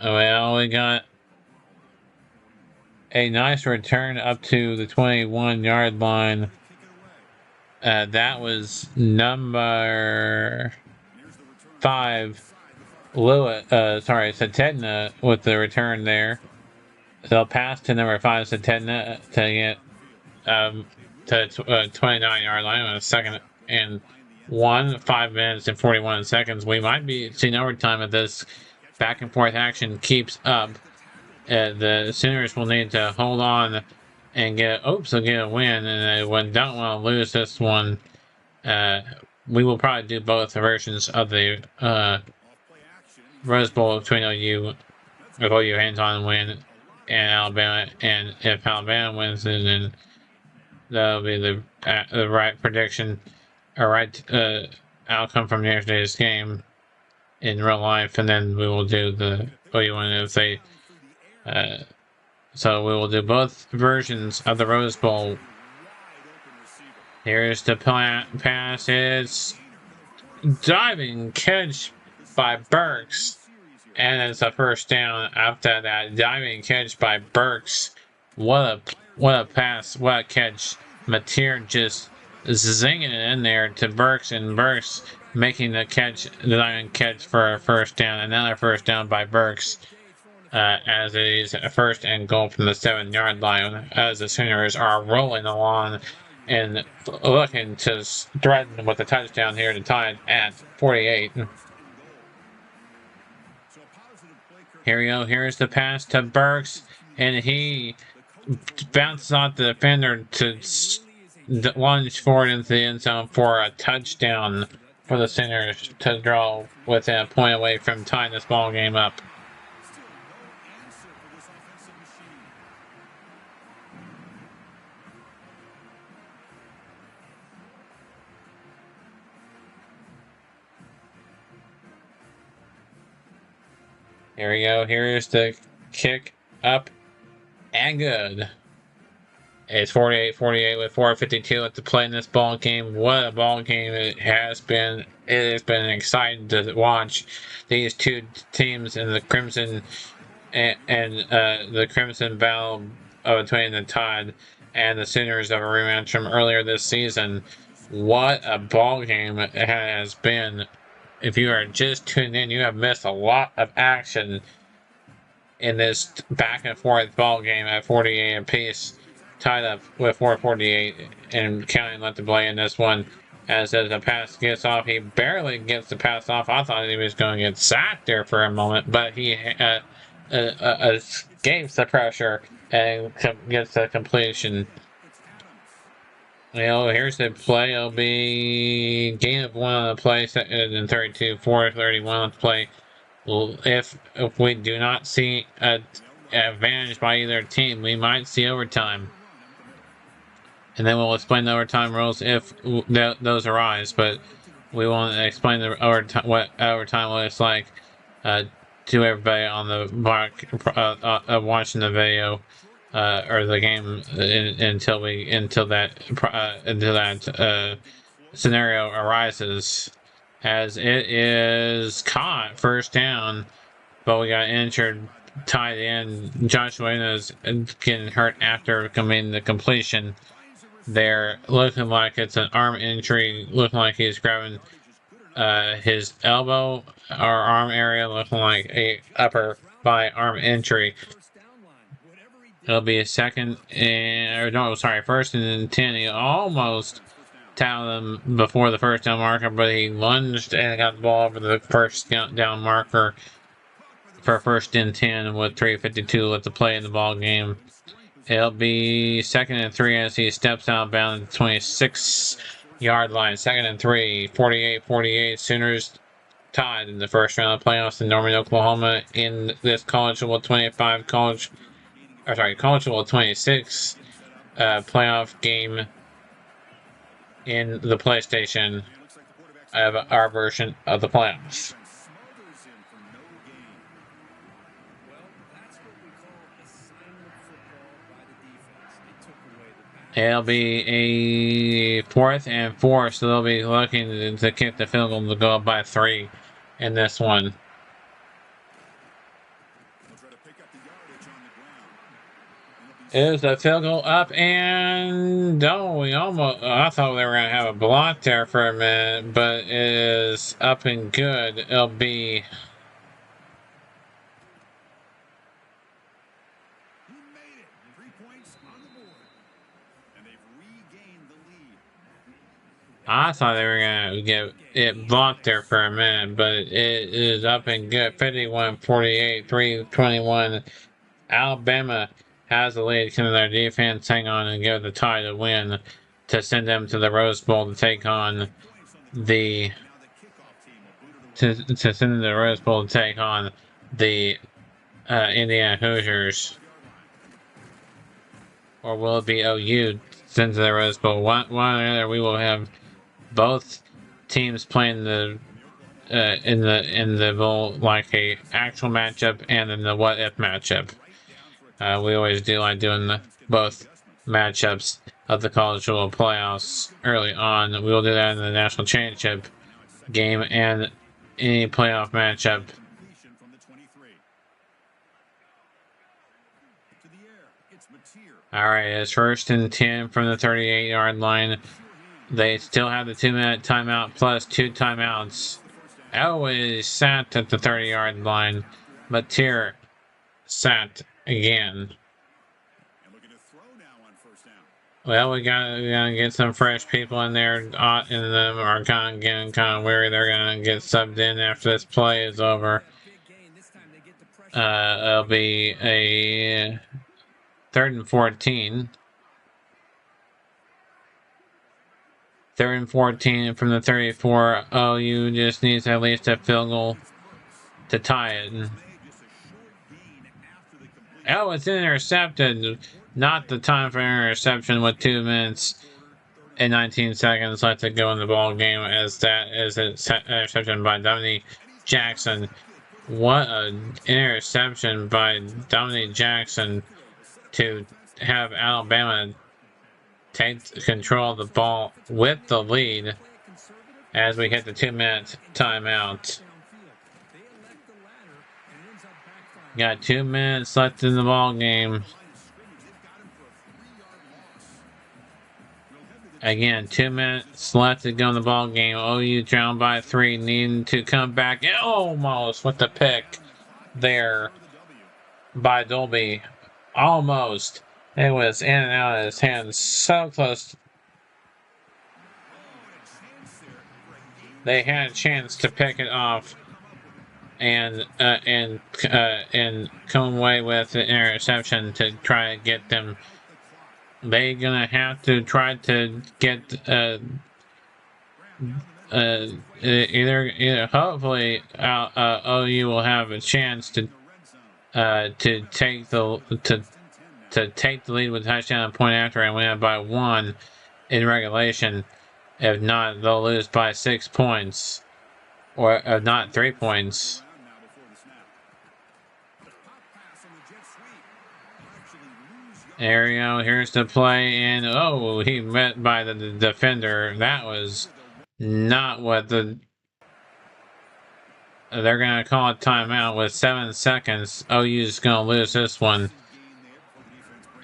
Well, we got a nice return up to the 21-yard line. That was number 5, Satedna with the return there. They'll pass to number 5, Satedna, to get to the 29-yard line on a 2nd and 1, 5 minutes and 41 seconds. We might be seeing overtime if this back and forth action keeps up. The Sooners will need to hold on and get a win, and they don't want to lose this one. We will probably do both versions of the Rose Bowl between OU hands-on win and Alabama, and if Alabama wins, then that'll be the right prediction, or right outcome from yesterday's game in real life, and then we will do the OU one if they. So we will do both versions of the Rose Bowl. Here's the pass. It's diving catch by Burks, and it's a first down after that diving catch by Burks. What a pass! What a catch! Mateer just zinging it in there to Burks, and Burks making the diving catch for a first down. Another first down by Burks. As it is a first and goal from the 7-yard line, as the Sooners are rolling along and looking to threaten with a touchdown here to tie it at 48. Here we go. Here's the pass to Burks, and he bounces off the defender to lunge forward into the end zone for a touchdown for the Sooners to draw within a point away from tying this ball game up. Here we go. Here's the kick up and good. It's 48-48 with 4:52 left to play in this ball game. What a ball game it has been. It has been exciting to watch these two teams in the Crimson and the Crimson battle between the Tide and the Sooners of a rematch from earlier this season. What a ball game it has been. If you are just tuned in, you have missed a lot of action in this back and forth ball game at 48 apiece, tied up with 4:48 and counting left to play in this one. As the pass gets off, he barely gets the pass off. I thought he was going to get sacked there for a moment, but he escapes the pressure and gets the completion. Here's the play. It'll be gain of 1 on the play, and 32, 4:31 on the play. If we do not see an advantage by either team, we might see overtime. And then we'll explain the overtime rules if those arise, but we won't explain the overtime, what overtime looks like to everybody on the watching the video or the game until that scenario arises. As it is caught first down, but we got injured tight end. Joshua is getting hurt after committing the completion. There, looking like it's an arm injury, looking like he's grabbing his elbow or arm area, looking like a upper body arm injury. It'll be a first and 10. He almost tackled him before the first down marker, but he lunged and got the ball over the first down marker for first and 10 with 3:52 left to play in the ball game. It'll be 2nd and 3 as he steps out bound at the 26-yard line. 2nd and 3, 48-48. Sooners tied in the first round of the playoffs in Norman, Oklahoma in this College Football 26 playoff game in the PlayStation of our version of the playoffs. It'll be a 4th and 4, so they'll be looking to kick the field goal to go up by 3 in this one. Is the field goal up and I thought they were going to have a block there for a minute, but it is up and good. It'll be I thought they were going to get it blocked there for a minute, but it is up and good. 51-48, 3:21. Alabama has the lead. Can their defense hang on and give the Tide a win to send them to the Rose Bowl to take on the Indiana Hoosiers? Or will it be OU sent to the Rose Bowl? One or the other. We will have both teams playing in the bowl like a actual matchup and in the what if matchup. We always do like doing both matchups of the college football playoffs early on. We will do that in the national championship game and any playoff matchup. All right, it's 1st and 10 from the 38-yard line. They still have the 2-minute timeout plus 2 timeouts. Always sat at the 30-yard line, but Tier sat again. Well, we gotta get some fresh people in there. And them are kind of weary. They're gonna get subbed in after this play is over. It'll be a 3rd and 14. 3rd and 14 from the 34. OU just needs at least a field goal to tie it. Oh, it's intercepted. Not the time for interception with 2 minutes and 19 seconds left to go in the ball game, as that is an interception by Dominique Jackson. What an interception by Dominique Jackson to have Alabama take control of the ball with the lead as we hit the 2-minute timeout. Got 2 minutes left in the ball game. Again, 2 minutes left to go in the ball game. OU down by 3, needing to come back. Almost with the pick there by Dolby. Almost. It was in and out of his hands. So close. they had a chance to pick it off and come away with the interception to try to get them. They're gonna have to try to get either hopefully OU will have a chance to take the lead with a touchdown and point after and win it by 1 in regulation. If not, they'll lose by 6 points, or if not 3 points. There you go. Here's the play, and oh, he met by the defender. That was not what the. They're gonna call a timeout with 7 seconds. OU's gonna lose this one.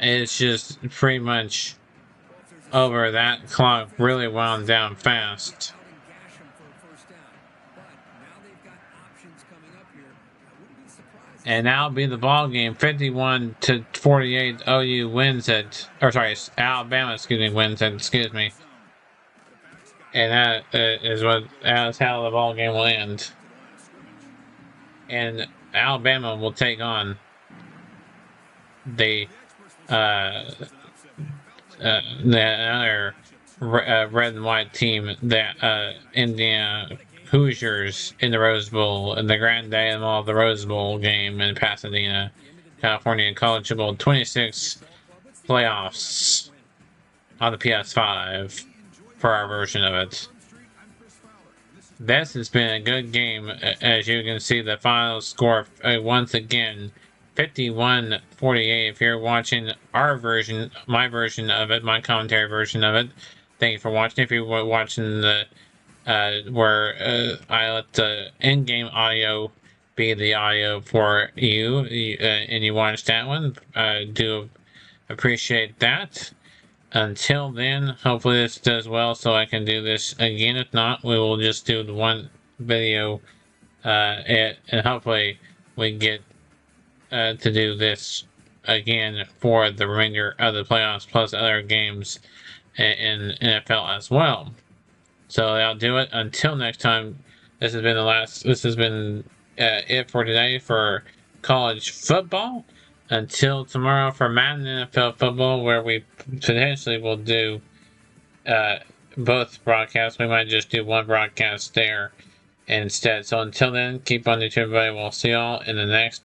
It's just pretty much over. That clock really wound down fast. And that'll be the ball game. 51-48. OU wins it. Or sorry, Alabama, wins it. Excuse me. And that's how the ball game will end. And Alabama will take on the other red and white team, the Indiana Hoosiers, in the Rose Bowl, in the grand day of the Rose Bowl game in Pasadena, California, College Football 26 playoffs on the PS5 for our version of it. This has been a good game. As you can see, the final score once again 51-48. If you're watching our version, my version of it, my commentary version of it, thank you for watching. If you're watching the where I let the in-game audio be the audio for you, and you watched that one, do appreciate that. Until then, hopefully this does well so I can do this again. If not, we will just do the one video, and hopefully we get to do this again for the remainder of the playoffs plus other games in NFL as well. So I'll do it. Until next time, this has been it for today for college football. Until tomorrow for Madden NFL football, where we potentially will do both broadcasts. We might just do one broadcast there instead. So until then, keep on YouTube, everybody. We'll see y'all in the next